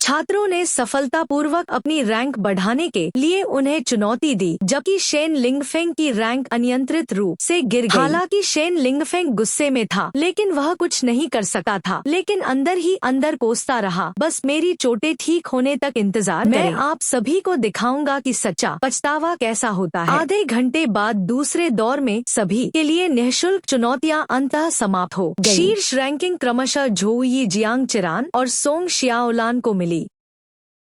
S1: छात्रों ने सफलतापूर्वक अपनी रैंक बढ़ाने के लिए उन्हें चुनौती दी, जबकि शेन लिंगफेंग की रैंक अनियंत्रित रूप से गिर गई। हालांकि शेन लिंगफेंग गुस्से में था, लेकिन वह कुछ नहीं कर सका था। लेकिन अंदर ही अंदर कोसता रहा, बस मेरी चोटें ठीक होने तक इंतजार करें। मैं आप सभी को दिखाऊंगा कि सच्चा पछतावा कैसा होता है। आधे घंटे बाद दूसरे दौर में सभी के लिए निःशुल्क चुनौतियां अंततः समाप्त हो गईं। शीर्ष रैंकिंग क्रमशः झोउ यी, जियांग चिरान और सोंग शियाओलान को मिली।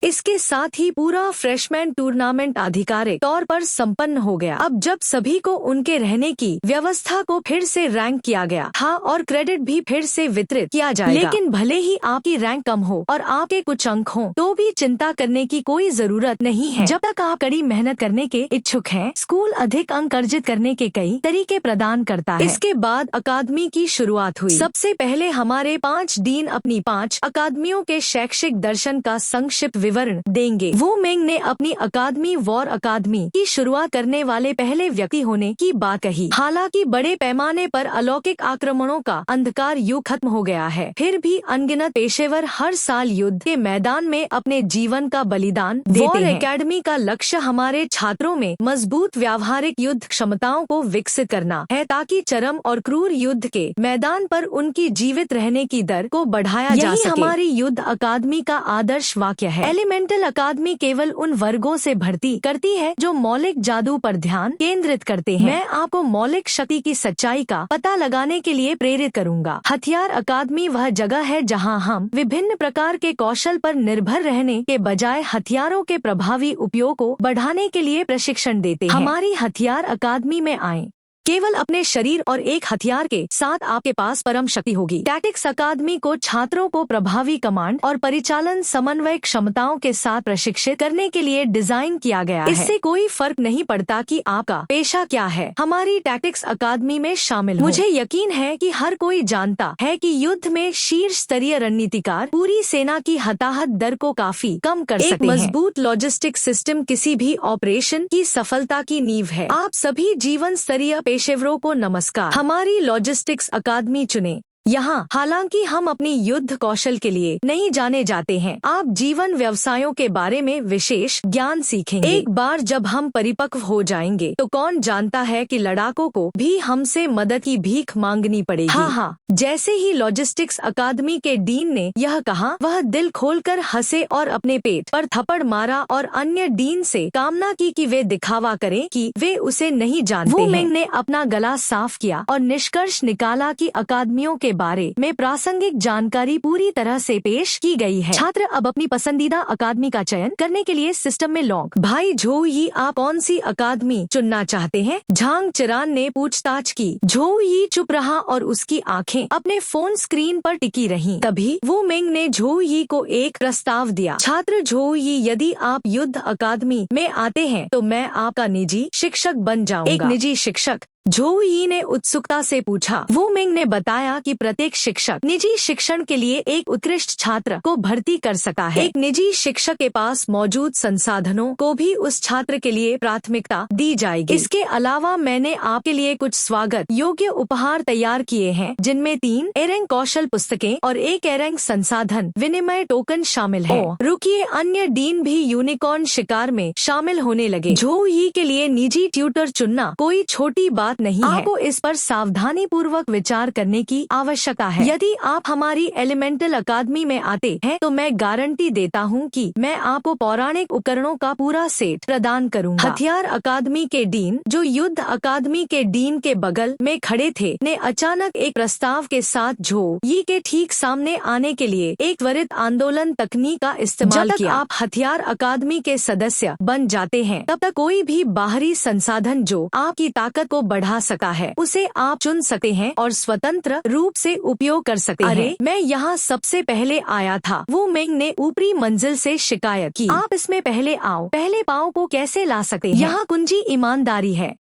S1: इसके साथ ही पूरा फ्रेशमैन टूर्नामेंट आधिकारिक तौर पर संपन्न हो गया। अब जब सभी को उनके रहने की व्यवस्था को फिर से रैंक किया गया था और क्रेडिट भी फिर से वितरित किया जाएगा। लेकिन भले ही आपकी रैंक कम हो और आपके कुछ अंक हों, तो भी चिंता करने की कोई जरूरत नहीं है। जब तक आप कड़ी मेहनत करने के इच्छुक हैं, स्कूल अधिक अंक अर्जित करने के कई तरीके प्रदान करता है। इसके बाद अकादमी की शुरुआत हुई। सबसे पहले हमारे 5 डीन अपनी 5 अकादमियों के शैक्षिक दर्शन का संक्षिप्त विवरण देंगे। वू मेंग ने अपनी अकादमी वॉर अकादमी की शुरुआत करने वाले पहले व्यक्ति होने की बात कही। हालांकि बड़े पैमाने पर अलौकिक आक्रमणों का अंधकार युग खत्म हो गया है, फिर भी अनगिनत पेशेवर हर साल युद्ध के मैदान में अपने जीवन का बलिदान देते हैं। वॉर एकेडमी का लक्ष्य हमारे छात्रों में मजबूत व्यावहारिक युद्ध क्षमताओं को विकसित करना है, ताकि चरम और क्रूर युद्ध के मैदान पर उनकी जीवित रहने की दर को बढ़ाया जा सके। हमारी युद्ध अकादमी का आदर्श वाक्य है। एलिमेंटल अकादमी केवल उन वर्गों से भर्ती करती है जो मौलिक जादू पर ध्यान केंद्रित करते हैं। मैं आपको मौलिक शक्ति की सच्चाई का पता लगाने के लिए प्रेरित करूंगा। हथियार अकादमी वह जगह है जहां हम विभिन्न प्रकार के कौशल पर निर्भर रहने के बजाय हथियारों के प्रभावी उपयोग को बढ़ाने के लिए प्रशिक्षण देते हैं। हमारी हथियार अकादमी में आएं। केवल अपने शरीर और एक हथियार के साथ आपके पास परम शक्ति होगी। टैक्टिक्स अकादमी को छात्रों को प्रभावी कमांड और परिचालन समन्वय क्षमताओं के साथ प्रशिक्षित करने के लिए डिजाइन किया गया है। इससे कोई फर्क नहीं पड़ता कि आपका पेशा क्या है, हमारी टैक्टिक्स अकादमी में शामिल हो। मुझे यकीन है कि हर कोई जानता है कि युद्ध में शीर्ष स्तरीय रणनीतिकार पूरी सेना की हताहत दर को काफी कम कर सकते हैं। मजबूत लॉजिस्टिक सिस्टम किसी भी ऑपरेशन की सफलता की नींव है। आप सभी जीवन स्तरीय पेशेवरों को नमस्कार। हमारी लॉजिस्टिक्स अकादमी चुने। यहाँ हालांकि हम अपनी युद्ध कौशल के लिए नहीं जाने जाते हैं, आप जीवन व्यवसायों के बारे में विशेष ज्ञान सीखेंगे। एक बार जब हम परिपक्व हो जाएंगे तो कौन जानता है कि लड़ाकों को भी हमसे मदद की भीख मांगनी पड़ेगी। हाँ, जैसे ही लॉजिस्टिक्स अकादमी के डीन ने यह कहा, वह दिल खोलकर हंसे और अपने पेट पर थप्पड़ मारा और अन्य डीन से कामना की कि वे दिखावा करें कि वे उसे नहीं जानते हैं। वू मेंग ने अपना गला साफ किया और निष्कर्ष निकाला कि अकादमियों के बारे में प्रासंगिक जानकारी पूरी तरह से पेश की गई है। छात्र अब अपनी पसंदीदा अकादमी का चयन करने के लिए सिस्टम में लॉग। भाई झोउ यी, आप कौन सी अकादमी चुनना चाहते हैं? झांग चिरान ने पूछताछ की। झोउ यी चुप रहा और उसकी आंखें अपने फोन स्क्रीन पर टिकी रहीं। तभी वू मेंग ने झोउ यी को एक प्रस्ताव दिया। छात्र झोउ यी, यदि आप युद्ध अकादमी में आते हैं तो मैं आपका निजी शिक्षक बन जाऊंगा। एक निजी शिक्षक? झोउ यी ने उत्सुकता से पूछा। वू मेंग ने बताया कि प्रत्येक शिक्षक निजी शिक्षण के लिए एक उत्कृष्ट छात्र को भर्ती कर सकता है। एक निजी शिक्षक के पास मौजूद संसाधनों को भी उस छात्र के लिए प्राथमिकता दी जाएगी। इसके अलावा मैंने आपके लिए कुछ स्वागत योग्य उपहार तैयार किए हैं, जिनमें 3 एरेंग कौशल पुस्तकें और 1 एरेंग संसाधन विनिमय टोकन शामिल है। रुकिए, अन्य डीन भी यूनिकॉर्न शिकार में शामिल होने लगे। झोउ यी के लिए निजी ट्यूटर चुनना कोई छोटी बात नहीं है। आपको इस पर सावधानी पूर्वक विचार करने की आवश्यकता है। यदि आप हमारी एलिमेंटल अकादमी में आते हैं तो मैं गारंटी देता हूं कि मैं आपको पौराणिक उपकरणों का पूरा सेट प्रदान करूंगा। हथियार अकादमी के डीन, जो युद्ध अकादमी के डीन के बगल में खड़े थे, ने अचानक एक प्रस्ताव के साथ झोउ यी के ठीक सामने आने के लिए एक त्वरित आंदोलन तकनीक का इस्तेमाल किया। जब तक आप हथियार अकादमी के सदस्य बन जाते हैं, तब तक कोई भी बाहरी संसाधन जो आपकी ताकत को बढ़ा सका है, उसे आप चुन सकते हैं और स्वतंत्र रूप से उपयोग कर सकते हैं। अरे, मैं यहाँ सबसे पहले आया था, वू मेंग ने ऊपरी मंजिल से शिकायत की। आप इसमें पहले आओ। पहले पाँव को कैसे ला सकते हैं? यहाँ कुंजी ईमानदारी है।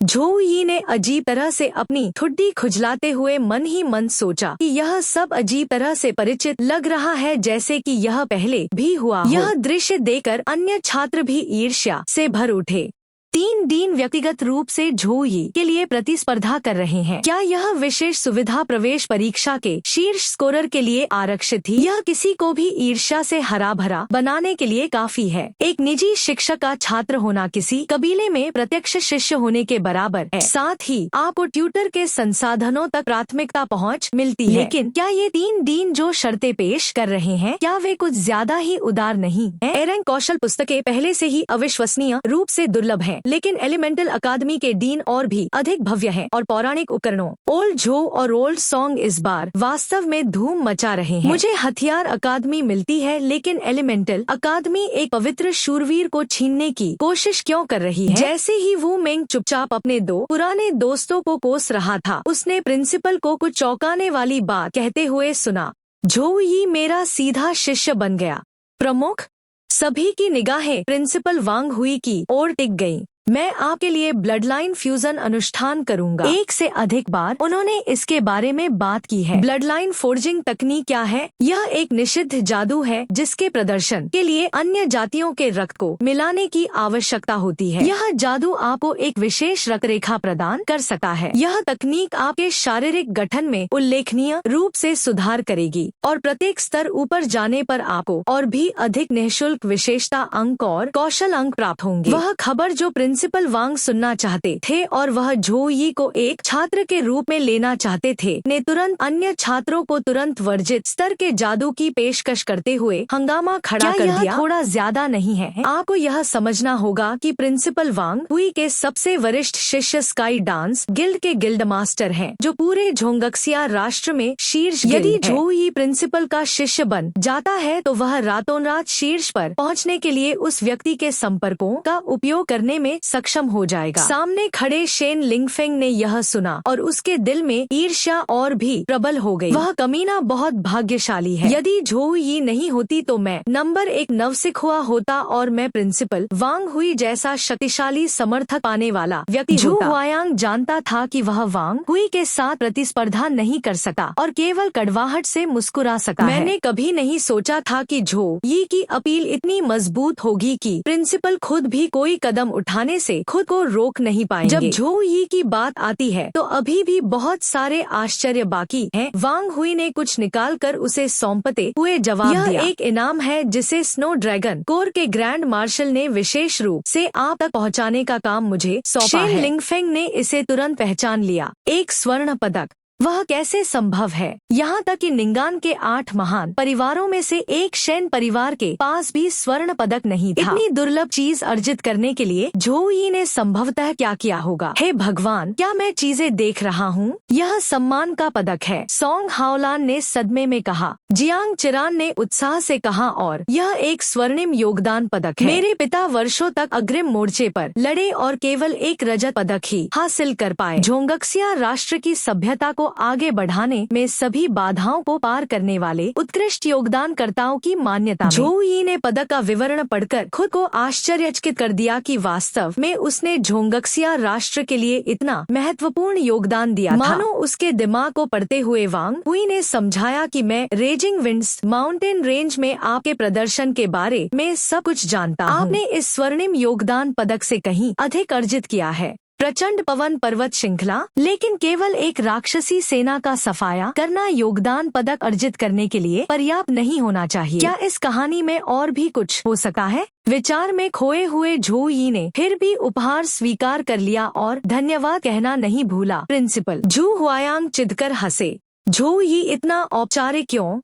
S1: झोउ यी ने अजीब तरह से अपनी ठुड्डी खुजलाते हुए मन ही मन सोचा कि यह सब अजीब तरह से परिचित लग रहा है, जैसे कि यह पहले भी हुआ हो। यह दृश्य देखकर अन्य छात्र भी ईर्ष्या से भर उठे। 3 डीन व्यक्तिगत रूप से झो यी के लिए प्रतिस्पर्धा कर रहे हैं। क्या यह विशेष सुविधा प्रवेश परीक्षा के शीर्ष स्कोरर के लिए आरक्षित थी? यह किसी को भी ईर्ष्या से हरा भरा बनाने के लिए काफी है। एक निजी शिक्षक का छात्र होना किसी कबीले में प्रत्यक्ष शिष्य होने के बराबर है। साथ ही आपको ट्यूटर के संसाधनों तक प्राथमिकता पहुंच मिलती है। लेकिन क्या ये 3 डीन जो शर्तें पेश कर रहे हैं, क्या वे कुछ ज्यादा ही उदार नहीं है? एरंग कौशल पुस्तकें पहले से ही अविश्वसनीय रूप से दुर्लभ हैं, लेकिन एलिमेंटल अकादमी के डीन और भी अधिक भव्य हैं और पौराणिक उपकरणों ओल्ड झो और ओल्ड सॉन्ग इस बार वास्तव में धूम मचा रहे हैं। मुझे हथियार अकादमी मिलती है, लेकिन एलिमेंटल अकादमी एक पवित्र शूरवीर को छीनने की कोशिश क्यों कर रही है? जैसे ही वू मेंग चुपचाप अपने 2 पुराने दोस्तों को कोस रहा था, उसने प्रिंसिपल को कुछ चौंकाने वाली बात कहते हुए सुना, झो यी मेरा सीधा शिष्य बन गया। प्रमुख सभी की निगाहें प्रिंसिपल वांग हुई की ओर टिक गईं। मैं आपके लिए ब्लड लाइन फ्यूजन अनुष्ठान करूंगा। 1 से अधिक बार उन्होंने इसके बारे में बात की है। ब्लड लाइन फोर्जिंग तकनीक क्या है? यह एक निषिद्ध जादू है जिसके प्रदर्शन के लिए अन्य जातियों के रक्त को मिलाने की आवश्यकता होती है। यह जादू आपको एक विशेष रक्त रेखा प्रदान कर सकता है। यह तकनीक आपके शारीरिक गठन में उल्लेखनीय रूप से सुधार करेगी और प्रत्येक स्तर ऊपर जाने पर आपको और भी अधिक निःशुल्क विशेषता अंक और कौशल अंक प्राप्त होंगे। वह खबर जो प्रिंसिपल वांग सुनना चाहते थे और वह झो यी को एक छात्र के रूप में लेना चाहते थे, ने तुरंत अन्य छात्रों को तुरंत वर्जित स्तर के जादू की पेशकश करते हुए हंगामा खड़ा कर दिया। थोड़ा ज्यादा नहीं है? आपको यह समझना होगा कि प्रिंसिपल वांग हुई के सबसे वरिष्ठ शिष्य स्काई डांस गिल्ड के गिल्ड मास्टर हैं, जो पूरे झोंगक्सिया राष्ट्र में शीर्ष गिल्ड है। यदि झो यी प्रिंसिपल का शिष्य बन जाता है तो वह रातों रात शीर्ष पर पहुँचने के लिए उस व्यक्ति के संपर्कों का उपयोग करने में सक्षम हो जाएगा। सामने खड़े शेन लिंगफेंग ने यह सुना और उसके दिल में ईर्ष्या और भी प्रबल हो गई। वह कमीना बहुत भाग्यशाली है। यदि झो यी नहीं होती तो मैं नंबर 1 नवसिखुआ होता और मैं प्रिंसिपल वांग हुई जैसा शक्तिशाली समर्थक पाने वाला व्यक्ति होता। झू हुआयांग जानता था कि वह वांग हुई के साथ प्रतिस्पर्धा नहीं कर सकता और केवल कड़वाहट से मुस्कुरा सकता है। मैंने कभी नहीं सोचा था कि झो यी की अपील इतनी मजबूत होगी कि प्रिंसिपल खुद भी कोई कदम उठाने से खुद को रोक नहीं पाएंगे। जब झो यी की बात आती है तो अभी भी बहुत सारे आश्चर्य बाकी हैं। वांग हुई ने कुछ निकाल कर उसे सौंपते हुए जवाब दिया, एक इनाम है जिसे स्नो ड्रैगन कोर के ग्रैंड मार्शल ने विशेष रूप से आप तक पहुंचाने का काम मुझे सौंपा है। शेन लिंगफेंग ने इसे तुरंत पहचान लिया। एक स्वर्ण पदक, वह कैसे संभव है? यहाँ तक कि निंगान के 8 महान परिवारों में से एक शेन परिवार के पास भी स्वर्ण पदक नहीं था। इतनी दुर्लभ चीज अर्जित करने के लिए झो यी ने संभवतः क्या किया होगा? हे भगवान, क्या मैं चीजें देख रहा हूँ? यह सम्मान का पदक है, सोंग हाओलान ने सदमे में कहा। जियांग चिरान ने उत्साह से कहा, और यह एक स्वर्णिम योगदान पदक है। मेरे पिता वर्षों तक अग्रिम मोर्चे पर लड़े और केवल एक रजत पदक ही हासिल कर पाए। झोंगक्सिया राष्ट्र की सभ्यता को आगे बढ़ाने में सभी बाधाओं को पार करने वाले उत्कृष्ट योगदानकर्ताओं की मान्यता। झो यी ने पदक का विवरण पढ़कर खुद को आश्चर्यचकित कर दिया कि वास्तव में उसने झोंगक्सिया राष्ट्र के लिए इतना महत्वपूर्ण योगदान दिया था। मानो उसके दिमाग को पढ़ते हुए वांग हुई ने समझाया कि मैं रेजिंग विंड्स माउंटेन रेंज में आपके प्रदर्शन के बारे में सब कुछ जानता हूँ। आपने इस स्वर्णिम योगदान पदक से कहीं अधिक अर्जित किया है। प्रचंड पवन पर्वत श्रृंखला, लेकिन केवल एक राक्षसी सेना का सफाया करना योगदान पदक अर्जित करने के लिए पर्याप्त नहीं होना चाहिए। क्या इस कहानी में और भी कुछ हो सकता है? विचार में खोए हुए झो यी ने फिर भी उपहार स्वीकार कर लिया और धन्यवाद कहना नहीं भूला। प्रिंसिपल झू हुआयांग चिढ़कर हंसे। झो यी इतना औपचारिक क्यों?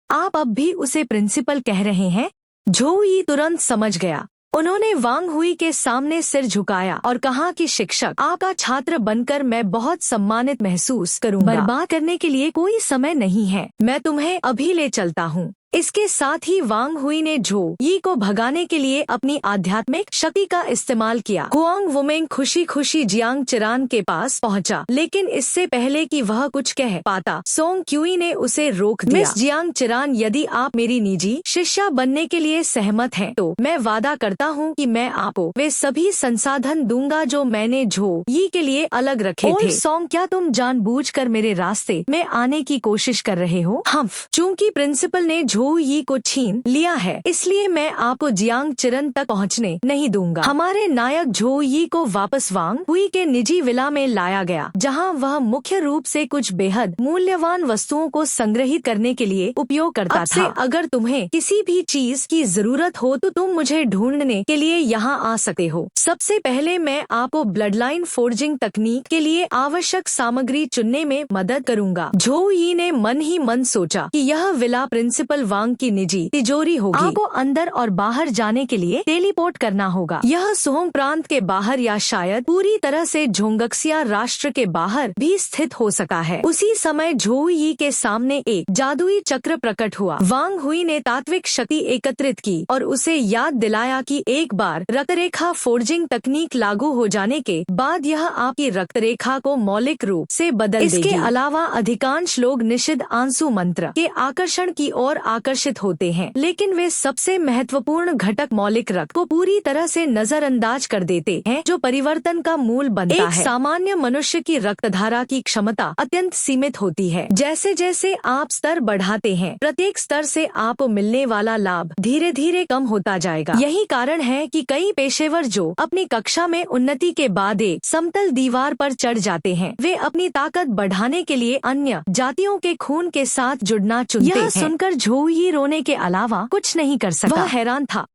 S1: आप अब भी उसे प्रिंसिपल कह रहे हैं? झो यी तुरंत समझ गया। उन्होंने वांग हुई के सामने सिर झुकाया और कहा कि शिक्षक, आपका छात्र बनकर मैं बहुत सम्मानित महसूस करूंगा। बर्बाद करने के लिए कोई समय नहीं है, मैं तुम्हें अभी ले चलता हूँ। इसके साथ ही वांग हुई ने झो यी को भगाने के लिए अपनी आध्यात्मिक शक्ति का इस्तेमाल किया। हुआंग वुमेंग खुशी खुशी जियांग चिरान के पास पहुंचा, लेकिन इससे पहले कि वह कुछ कह पाता, सोंग क्यूई ने उसे रोक दिया। मिस जियांग चिरान, यदि आप मेरी निजी शिष्या बनने के लिए सहमत हैं, तो मैं वादा करता हूं कि मैं आपको वे सभी संसाधन दूंगा जो मैंने झो यी के लिए अलग रखे थे। सोंग, क्या तुम जानबूझकर मेरे रास्ते में आने की कोशिश कर रहे हो? हम्फ। चूंकि प्रिंसिपल ने झोउ यी को छीन लिया है, इसलिए मैं आपको जियांग चिरन तक पहुंचने नहीं दूंगा। हमारे नायक झोउ यी को वापस वांग हुई के निजी विला में लाया गया, जहां वह मुख्य रूप से कुछ बेहद मूल्यवान वस्तुओं को संग्रहित करने के लिए उपयोग करता था। अगर तुम्हें किसी भी चीज की जरूरत हो तो तुम मुझे ढूंढने के लिए यहाँ आ सकते हो। सबसे पहले मैं आपको ब्लडलाइन फोर्जिंग तकनीक के लिए आवश्यक सामग्री चुनने में मदद करूंगा। झोउ यी ने मन ही मन सोचा कि यह विला प्रिंसिपल वांग की निजी तिजोरी होगी। आपको अंदर और बाहर जाने के लिए टेलीपोर्ट करना होगा। यह सोहोंग प्रांत के बाहर या शायद पूरी तरह से झोंगक्सिया राष्ट्र के बाहर भी स्थित हो सकता है। उसी समय झोउ यी के सामने एक जादुई चक्र प्रकट हुआ। वांग हुई ने तात्विक शक्ति एकत्रित की और उसे याद दिलाया कि एक बार रक्तरेखा फोर्जिंग तकनीक लागू हो जाने के बाद यह आपकी रक्तरेखा को मौलिक रूप से बदल देगी। इसके अलावा अधिकांश लोग निषिद्ध आंसू मंत्र के आकर्षण की ओर आकर्षित होते हैं, लेकिन वे सबसे महत्वपूर्ण घटक मौलिक रक्त को पूरी तरह से नजरअंदाज कर देते हैं, जो परिवर्तन का मूल बनता है। सामान्य मनुष्य की रक्तधारा की क्षमता अत्यंत सीमित होती है। जैसे जैसे आप स्तर बढ़ाते हैं, प्रत्येक स्तर से आपको मिलने वाला लाभ धीरे धीरे कम होता जाएगा। यही कारण है कि कई पेशेवर जो अपनी कक्षा में उन्नति के बाद एक समतल दीवार पर चढ़ जाते हैं, वे अपनी ताकत बढ़ाने के लिए अन्य जातियों के खून के साथ जुड़ना चुनते हैं। यह सुनकर झोउ यी रोने के अलावा कुछ नहीं कर सका। वह हैरान था।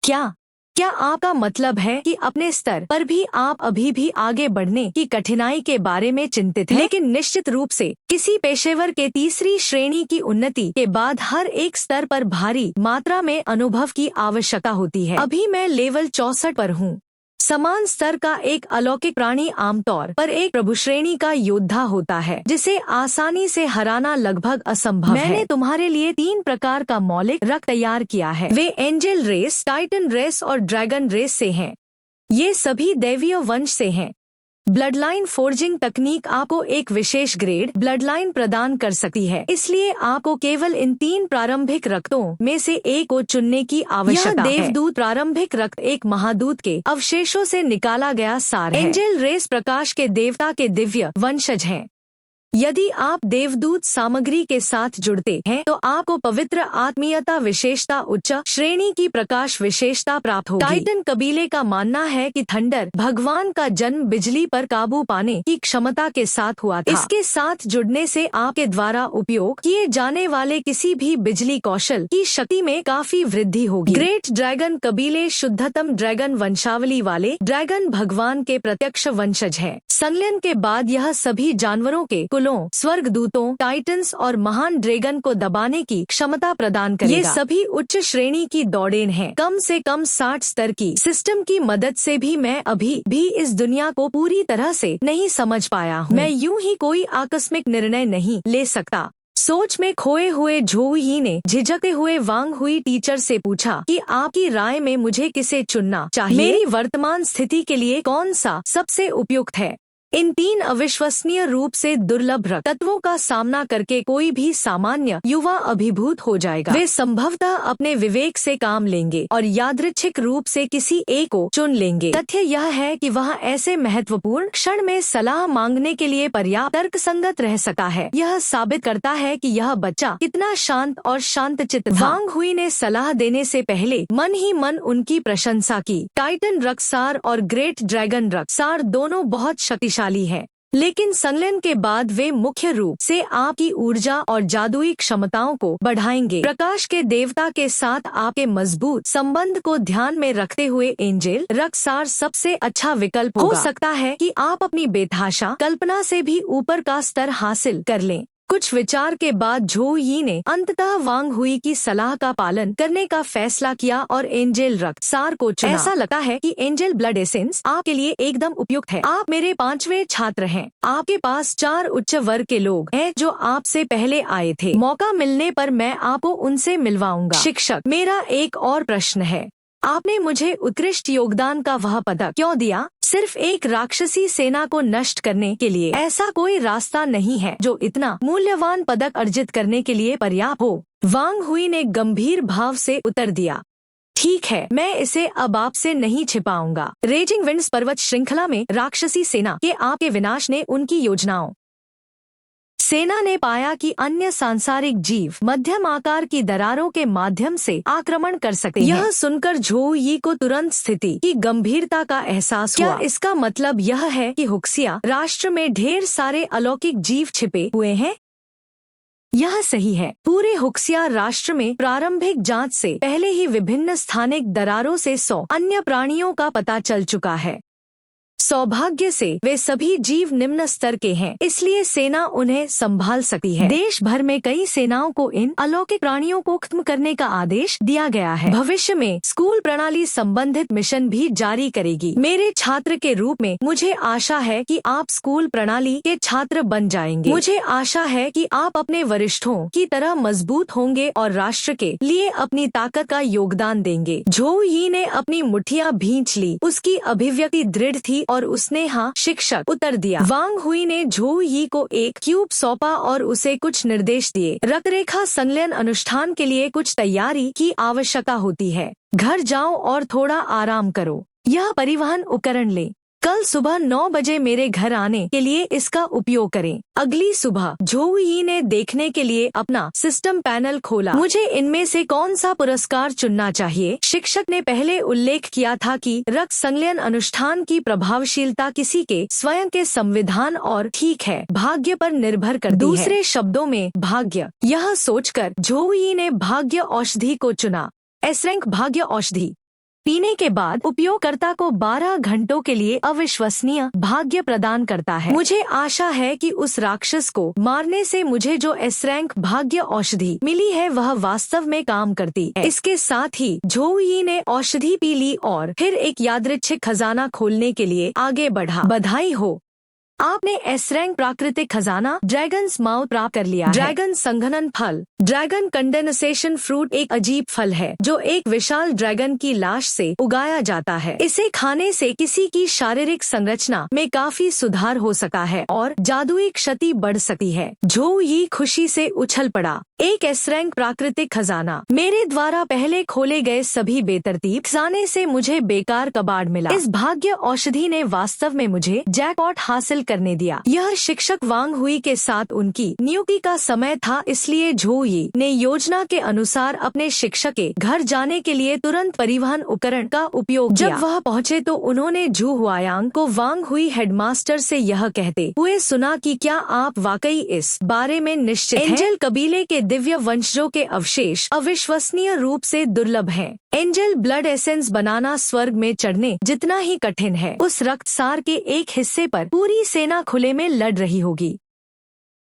S1: क्या आपका मतलब है कि अपने स्तर पर भी आप अभी भी आगे बढ़ने की कठिनाई के बारे में चिंतित हैं? लेकिन निश्चित रूप से किसी पेशेवर के तीसरी श्रेणी की उन्नति के बाद हर एक स्तर पर भारी मात्रा में अनुभव की आवश्यकता होती है। अभी मैं लेवल 64 पर हूँ। समान स्तर का एक अलौकिक प्राणी आमतौर पर एक प्रभु श्रेणी का योद्धा होता है, जिसे आसानी से हराना लगभग असंभव है। मैंने तुम्हारे लिए 3 प्रकार का मौलिक रक्त तैयार किया है। वे एंजल रेस, टाइटन रेस और ड्रैगन रेस से हैं। ये सभी दैवीय वंश से हैं। ब्लडलाइन फोर्जिंग तकनीक आपको एक विशेष ग्रेड ब्लडलाइन प्रदान कर सकती है, इसलिए आपको केवल इन 3 प्रारंभिक रक्तों में से एक को चुनने की आवश्यकता है। देवदूत प्रारंभिक रक्त एक महादूत के अवशेषों से निकाला गया सार है। एंजल रेस प्रकाश के देवता के दिव्य वंशज हैं। यदि आप देवदूत सामग्री के साथ जुड़ते हैं तो आपको पवित्र आत्मीयता विशेषता उच्च श्रेणी की प्रकाश विशेषता प्राप्त होगी। टाइटन कबीले का मानना है कि थंडर भगवान का जन्म बिजली पर काबू पाने की क्षमता के साथ हुआ था। इसके साथ जुड़ने से आपके द्वारा उपयोग किए जाने वाले किसी भी बिजली कौशल की शक्ति में काफी वृद्धि होगी। ग्रेट ड्रैगन कबीले शुद्धतम ड्रैगन वंशावली वाले ड्रैगन भगवान के प्रत्यक्ष वंशज है। संलयन के बाद यह सभी जानवरों के कुलों, स्वर्गदूतों, टाइटन्स और महान ड्रैगन को दबाने की क्षमता प्रदान करेगा। ये सभी उच्च श्रेणी की दौड़ेन हैं। कम से कम 60 स्तर की सिस्टम की मदद से भी मैं अभी भी इस दुनिया को पूरी तरह से नहीं समझ पाया हूँ। मैं यूं ही कोई आकस्मिक निर्णय नहीं ले सकता। सोच में खोए हुए झोउ यी ने झिझकते हुए वांग हुई टीचर से पूछा कि आपकी राय में मुझे किसे चुनना चाहिए? मेरी वर्तमान स्थिति के लिए कौन सा सबसे उपयुक्त है? इन 3 अविश्वसनीय रूप से दुर्लभ रक्त तत्वों का सामना करके कोई भी सामान्य युवा अभिभूत हो जाएगा। वे संभवतः अपने विवेक से काम लेंगे और यादृच्छिक रूप से किसी एक को चुन लेंगे। तथ्य यह है कि वह ऐसे महत्वपूर्ण क्षण में सलाह मांगने के लिए पर्याप्त तर्कसंगत रह सकता है। यह साबित करता है कि यह बच्चा कितना शांत और शांतचित्त था। वांग हुई ने सलाह देने से पहले मन ही मन उनकी प्रशंसा की। टाइटन रक्तसार और ग्रेट ड्रैगन रक्तसार दोनों बहुत शक्तिशाली है, लेकिन संलयन के बाद वे मुख्य रूप से आपकी ऊर्जा और जादुई क्षमताओं को बढ़ाएंगे। प्रकाश के देवता के साथ आपके मजबूत संबंध को ध्यान में रखते हुए एंजल रक्तसार सबसे अच्छा विकल्प हो सकता है कि आप अपनी बेतहाशा कल्पना से भी ऊपर का स्तर हासिल कर लें। कुछ विचार के बाद झोउ यी ने अंततः वांग हुई की सलाह का पालन करने का फैसला किया और एंजल रक्तसार को चुना। ऐसा लगता है कि एंजल ब्लड एसेंस आपके लिए एकदम उपयुक्त है। आप मेरे 5वें छात्र हैं। आपके पास 4 उच्च वर्ग के लोग हैं जो आपसे पहले आए थे। मौका मिलने पर मैं आपको उनसे मिलवाऊंगा। शिक्षक, मेरा एक और प्रश्न है। आपने मुझे उत्कृष्ट योगदान का वह पदक क्यों दिया? सिर्फ एक राक्षसी सेना को नष्ट करने के लिए? ऐसा कोई रास्ता नहीं है जो इतना मूल्यवान पदक अर्जित करने के लिए पर्याप्त हो। वांग हुई ने गंभीर भाव से उत्तर दिया। ठीक है, मैं इसे अब आपसे नहीं छिपाऊंगा। रेजिंग विंड्स पर्वत श्रृंखला में राक्षसी सेना के आपके विनाश ने उनकी योजनाओं सेना ने पाया कि अन्य सांसारिक जीव मध्यम आकार की दरारों के माध्यम से आक्रमण कर सकते हैं। यह सुनकर झोउ यी को तुरंत स्थिति की गंभीरता का एहसास हुआ। क्या इसका मतलब यह है कि हुक्सिया राष्ट्र में ढेर सारे अलौकिक जीव छिपे हुए हैं? यह सही है। पूरे हुक्सिया राष्ट्र में प्रारंभिक जांच से पहले ही विभिन्न स्थानिक दरारों से 100 अन्य प्राणियों का पता चल चुका है। सौभाग्य से वे सभी जीव निम्न स्तर के हैं, इसलिए सेना उन्हें संभाल सकती है। देश भर में कई सेनाओं को इन अलौकिक प्राणियों को खत्म करने का आदेश दिया गया है। भविष्य में स्कूल प्रणाली संबंधित मिशन भी जारी करेगी। मेरे छात्र के रूप में मुझे आशा है कि आप स्कूल प्रणाली के छात्र बन जाएंगे। मुझे आशा है कि आप अपने वरिष्ठों की तरह मजबूत होंगे और राष्ट्र के लिए अपनी ताकत का योगदान देंगे। झोउ यी ने अपनी मुठ्ठियां भींच ली। उसकी अभिव्यक्ति दृढ़ थी और उसने हाँ शिक्षक उत्तर दिया। वांग हुई ने झोउ यी को एक क्यूब सौंपा और उसे कुछ निर्देश दिए। रक्तरेखा संलयन अनुष्ठान के लिए कुछ तैयारी की आवश्यकता होती है। घर जाओ और थोड़ा आराम करो। यह परिवहन उपकरण ले। कल सुबह 9 बजे मेरे घर आने के लिए इसका उपयोग करें। अगली सुबह झोउ यी ने देखने के लिए अपना सिस्टम पैनल खोला। मुझे इनमें से कौन सा पुरस्कार चुनना चाहिए? शिक्षक ने पहले उल्लेख किया था कि रक्त संलयन अनुष्ठान की प्रभावशीलता किसी के स्वयं के संविधान और ठीक है भाग्य पर निर्भर करती है। दूसरे शब्दों में भाग्य। यह सोचकर झोउ यी ने भाग्य औषधि को चुना। एस रैंक भाग्य औषधि पीने के बाद उपयोगकर्ता को 12 घंटों के लिए अविश्वसनीय भाग्य प्रदान करता है। मुझे आशा है कि उस राक्षस को मारने से मुझे जो एस रैंक भाग्य औषधि मिली है वह वास्तव में काम करती है। इसके साथ ही झोउ यी ने औषधि पी ली और फिर एक यादृच्छिक खजाना खोलने के लिए आगे बढ़ा। बधाई हो, आपने एस रैंक प्राकृतिक खजाना ड्रैगन्स माउथ प्राप्त कर लिया है। ड्रैगन संघनन फल। ड्रैगन कंडेंसेशन फ्रूट एक अजीब फल है जो एक विशाल ड्रैगन की लाश से उगाया जाता है। इसे खाने से किसी की शारीरिक संरचना में काफी सुधार हो सकता है और जादुई क्षति बढ़ सकती है। झोउ यी खुशी से उछल पड़ा। एक एस रैंक प्राकृतिक खजाना। मेरे द्वारा पहले खोले गए सभी बेतरतीब खजाने से मुझे बेकार कबाड़ मिला। इस भाग्य औषधि ने वास्तव में मुझे जैकपॉट हासिल करने दिया। यह शिक्षक वांग हुई के साथ उनकी नियुक्ति का समय था, इसलिए झोउ यी ने योजना के अनुसार अपने शिक्षक के घर जाने के लिए तुरंत परिवहन उपकरण का उपयोग किया। जब वह पहुँचे तो उन्होंने झू हुआयांग को वांग हुई हेडमास्टर से यह कहते हुए सुना कि क्या आप वाकई इस बारे में निश्चित हैं? एंजल कबीले के दिव्य वंशजों के अवशेष अविश्वसनीय रूप से दुर्लभ हैं। एंजल ब्लड एसेंस बनाना स्वर्ग में चढ़ने जितना ही कठिन है। उस रक्तसार के एक हिस्से पर पूरी सेना खुले में लड़ रही होगी।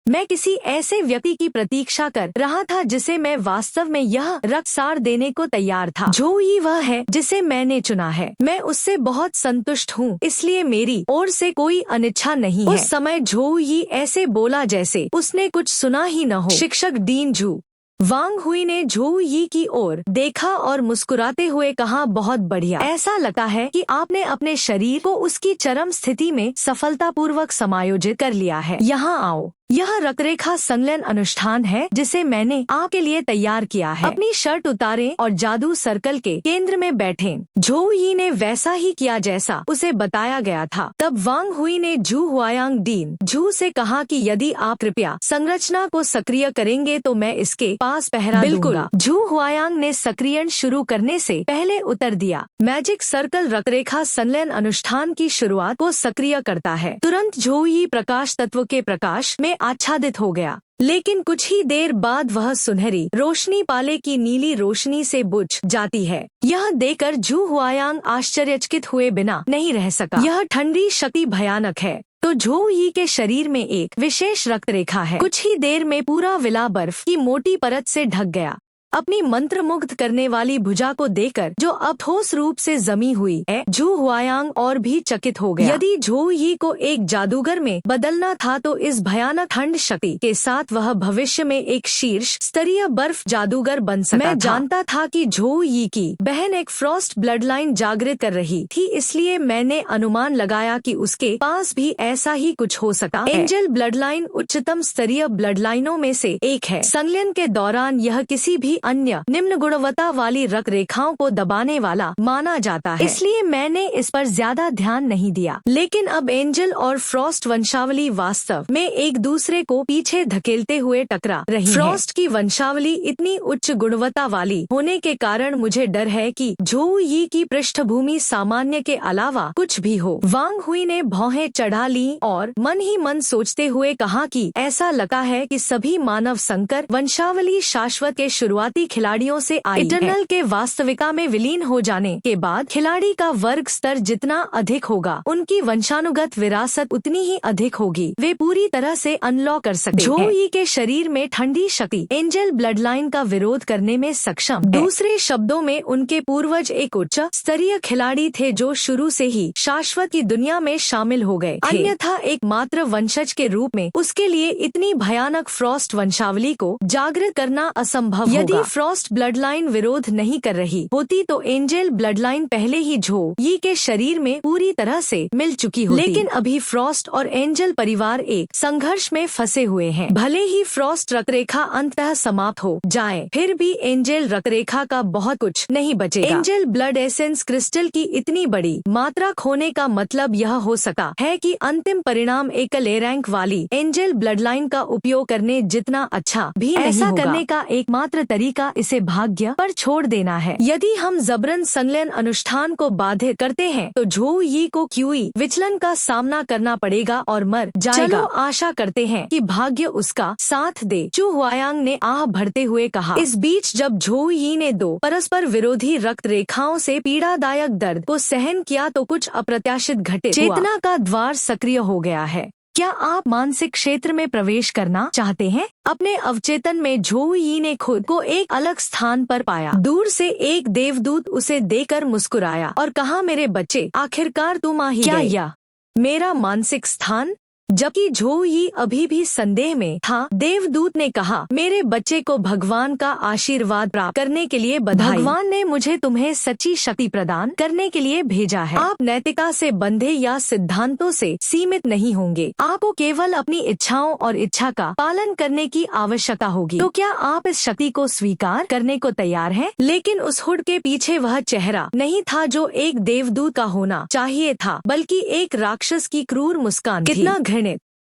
S1: मैं किसी ऐसे व्यक्ति की प्रतीक्षा कर रहा था जिसे मैं वास्तव में यह रक्तसार देने को तैयार था। झोउ यी वह है जिसे मैंने चुना है। मैं उससे बहुत संतुष्ट हूँ, इसलिए मेरी ओर से कोई अनिच्छा नहीं है। उस समय झोउ यी ऐसे बोला जैसे उसने कुछ सुना ही न हो। शिक्षक डीन झू। वांग हुई ने झोउ यी की ओर देखा और मुस्कुराते हुए कहा, बहुत बढ़िया। ऐसा लगता है कि आपने अपने शरीर को उसकी चरम स्थिति में सफलतापूर्वक समायोजित कर लिया है। यहाँ आओ। यह रक्तरेखा संलयन अनुष्ठान है जिसे मैंने आपके लिए तैयार किया है। अपनी शर्ट उतारें और जादू सर्कल के केंद्र में बैठें। झोउ यी ने वैसा ही किया जैसा उसे बताया गया था। तब वांग हुई ने झू हुआयांग डीन झू से कहा कि यदि आप कृपया संरचना को सक्रिय करेंगे तो मैं इसके पास पहरा दूंगा। झू हुआयांग ने सक्रियण शुरू करने से पहले उत्तर दिया। मैजिक सर्कल रक्तरेखा संलयन अनुष्ठान की शुरुआत को सक्रिय करता है। तुरंत झोउ यी प्रकाश तत्व के प्रकाश में आच्छादित हो गया, लेकिन कुछ ही देर बाद वह सुनहरी रोशनी पाले की नीली रोशनी से बुझ जाती है। यह देखकर झू हुआयांग आश्चर्यचकित हुए बिना नहीं रह सका। यह ठंडी शक्ति भयानक है। तो झोउ यी के शरीर में एक विशेष रक्तरेखा है। कुछ ही देर में पूरा विला बर्फ की मोटी परत से ढक गया। अपनी मंत्रमुग्ध करने वाली भुजा को देखकर जो अब ठोस रूप से जमी हुई है, झू हुआयांग और भी चकित हो गया। यदि झोउ यी को एक जादूगर में बदलना था तो इस भयानक ठंड शक्ति के साथ वह भविष्य में एक शीर्ष स्तरीय बर्फ जादूगर बन सकता था। मैं जानता था कि झोउ यी की बहन एक फ्रॉस्ट ब्लडलाइन जागृत कर रही थी, इसलिए मैंने अनुमान लगाया कि उसके पास भी ऐसा ही कुछ हो सकता है। एंजल ब्लडलाइन उच्चतम स्तरीय ब्लडलाइनों में से एक है। संलयन के दौरान यह किसी भी अन्य निम्न गुणवत्ता वाली रक्त रेखाओं को दबाने वाला माना जाता है, इसलिए मैंने इस पर ज्यादा ध्यान नहीं दिया। लेकिन अब एंजल और फ्रॉस्ट वंशावली वास्तव में एक दूसरे को पीछे धकेलते हुए टकरा रही हैं। फ्रॉस्ट की वंशावली इतनी उच्च गुणवत्ता वाली होने के कारण मुझे डर है कि झोउ यी की पृष्ठभूमि सामान्य के अलावा कुछ भी हो। वांग हुई ने भौहें चढ़ा ली और मन ही मन सोचते हुए कहा कि ऐसा लगता है कि सभी मानव संकर वंशावली शाश्वत के शुरुआती खिलाड़ियों से आई है। इटरनल के वास्तविकता में विलीन हो जाने के बाद खिलाड़ी का वर्ग स्तर जितना अधिक होगा, उनकी वंशानुगत विरासत उतनी ही अधिक होगी। वे पूरी तरह से अनलॉक कर सकते हैं। झोउ यी के शरीर में ठंडी शक्ति एंजल ब्लड लाइन का विरोध करने में सक्षम है। दूसरे शब्दों में उनके पूर्वज एक उच्च स्तरीय खिलाड़ी थे जो शुरू से ही शाश्वत की दुनिया में शामिल हो गए थे। अन्यथा एकमात्र वंशज के रूप में उसके लिए इतनी भयानक फ्रॉस्ट वंशावली को जागृत करना असंभव होगा। यदि फ्रॉस्ट ब्लड लाइन विरोध नहीं कर रही होती तो एंजल ब्लड लाइन पहले ही झोउ यी के शरीर में पूरी तरह से मिल चुकी होती। लेकिन अभी फ्रॉस्ट और एंजल परिवार एक संघर्ष में फंसे हुए हैं। भले ही फ्रॉस्ट रक्तरेखा अंततः समाप्त हो जाए, फिर भी एंजल रक्तरेखा का बहुत कुछ नहीं बचेगा। एंजल ब्लड एसेंस क्रिस्टल की इतनी बड़ी मात्रा खोने का मतलब यह हो सकता है कि अंतिम परिणाम एकल ए रैंक वाली एंजल ब्लड लाइन का उपयोग करने जितना अच्छा भी नहीं होगा। ऐसा करने का एकमात्र तरीका इसे भाग्य पर छोड़ देना है। यदि हम जबरन संलयन अनुष्ठान को बाधित करते हैं तो झोउ यी को क्यूई विचलन का सामना करना पड़ेगा और मर जाएगा। चलो आशा करते हैं कि भाग्य उसका साथ दे, चू हुआयांग ने आह भरते हुए कहा। इस बीच जब झोउ यी ने दो परस्पर विरोधी रक्त रेखाओं से पीड़ादायक दर्द को सहन किया तो कुछ अप्रत्याशित घटित हुआ। चेतना का द्वार सक्रिय हो गया है। क्या आप मानसिक क्षेत्र में प्रवेश करना चाहते हैं? अपने अवचेतन में झोउ यी ने खुद को एक अलग स्थान पर पाया। दूर से एक देवदूत उसे देखकर मुस्कुराया और कहा, मेरे बच्चे, आखिरकार तुम आ ही गए। क्या यह मेरा मानसिक स्थान? जबकि झोउ यी अभी भी संदेह में था, देवदूत ने कहा, मेरे बच्चे को भगवान का आशीर्वाद प्राप्त करने के लिए बधाई। भगवान ने मुझे तुम्हें सच्ची शक्ति प्रदान करने के लिए भेजा है। आप नैतिकता से बंधे या सिद्धांतों से सीमित नहीं होंगे। आपको केवल अपनी इच्छाओं और इच्छा का पालन करने की आवश्यकता होगी। तो क्या आप इस शक्ति को स्वीकार करने को तैयार हैं? लेकिन उस हुड के पीछे वह चेहरा नहीं था जो एक देवदूत का होना चाहिए था, बल्कि एक राक्षस की क्रूर मुस्कान थी। कितना घृणित!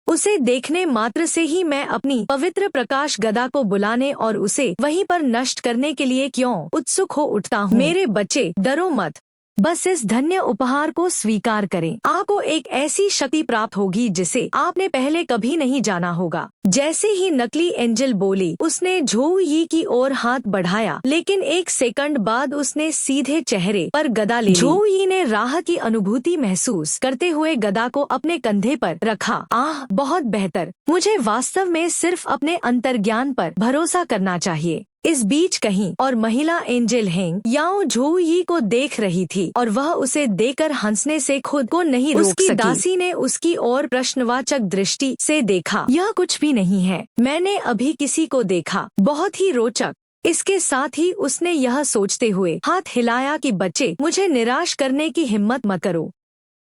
S1: उसे देखने मात्र से ही मैं अपनी पवित्र प्रकाश गदा को बुलाने और उसे वहीं पर नष्ट करने के लिए क्यों उत्सुक हो उठता हूँ। मेरे बच्चे, डरो मत, बस इस धन्य उपहार को स्वीकार करें। आपको एक ऐसी शक्ति प्राप्त होगी जिसे आपने पहले कभी नहीं जाना होगा। जैसे ही नकली एंजल बोली, उसने झोउ यी की ओर हाथ बढ़ाया, लेकिन एक सेकंड बाद उसने सीधे चेहरे पर गदा ले ली। झोउ यी ने राहत की अनुभूति महसूस करते हुए गदा को अपने कंधे पर रखा। आह, बहुत बेहतर। मुझे वास्तव में सिर्फ अपने अंतर्ज्ञान पर भरोसा करना चाहिए। इस बीच कहीं और महिला एंजल हेंग याओ झोउ यी को देख रही थी और वह उसे देखकर हंसने से खुद को नहीं रोक सकी। उसकी दासी ने उसकी ओर प्रश्नवाचक दृष्टि से देखा। यह कुछ भी नहीं है, मैंने अभी किसी को देखा, बहुत ही रोचक। इसके साथ ही उसने यह सोचते हुए हाथ हिलाया कि बच्चे, मुझे निराश करने की हिम्मत मत करो,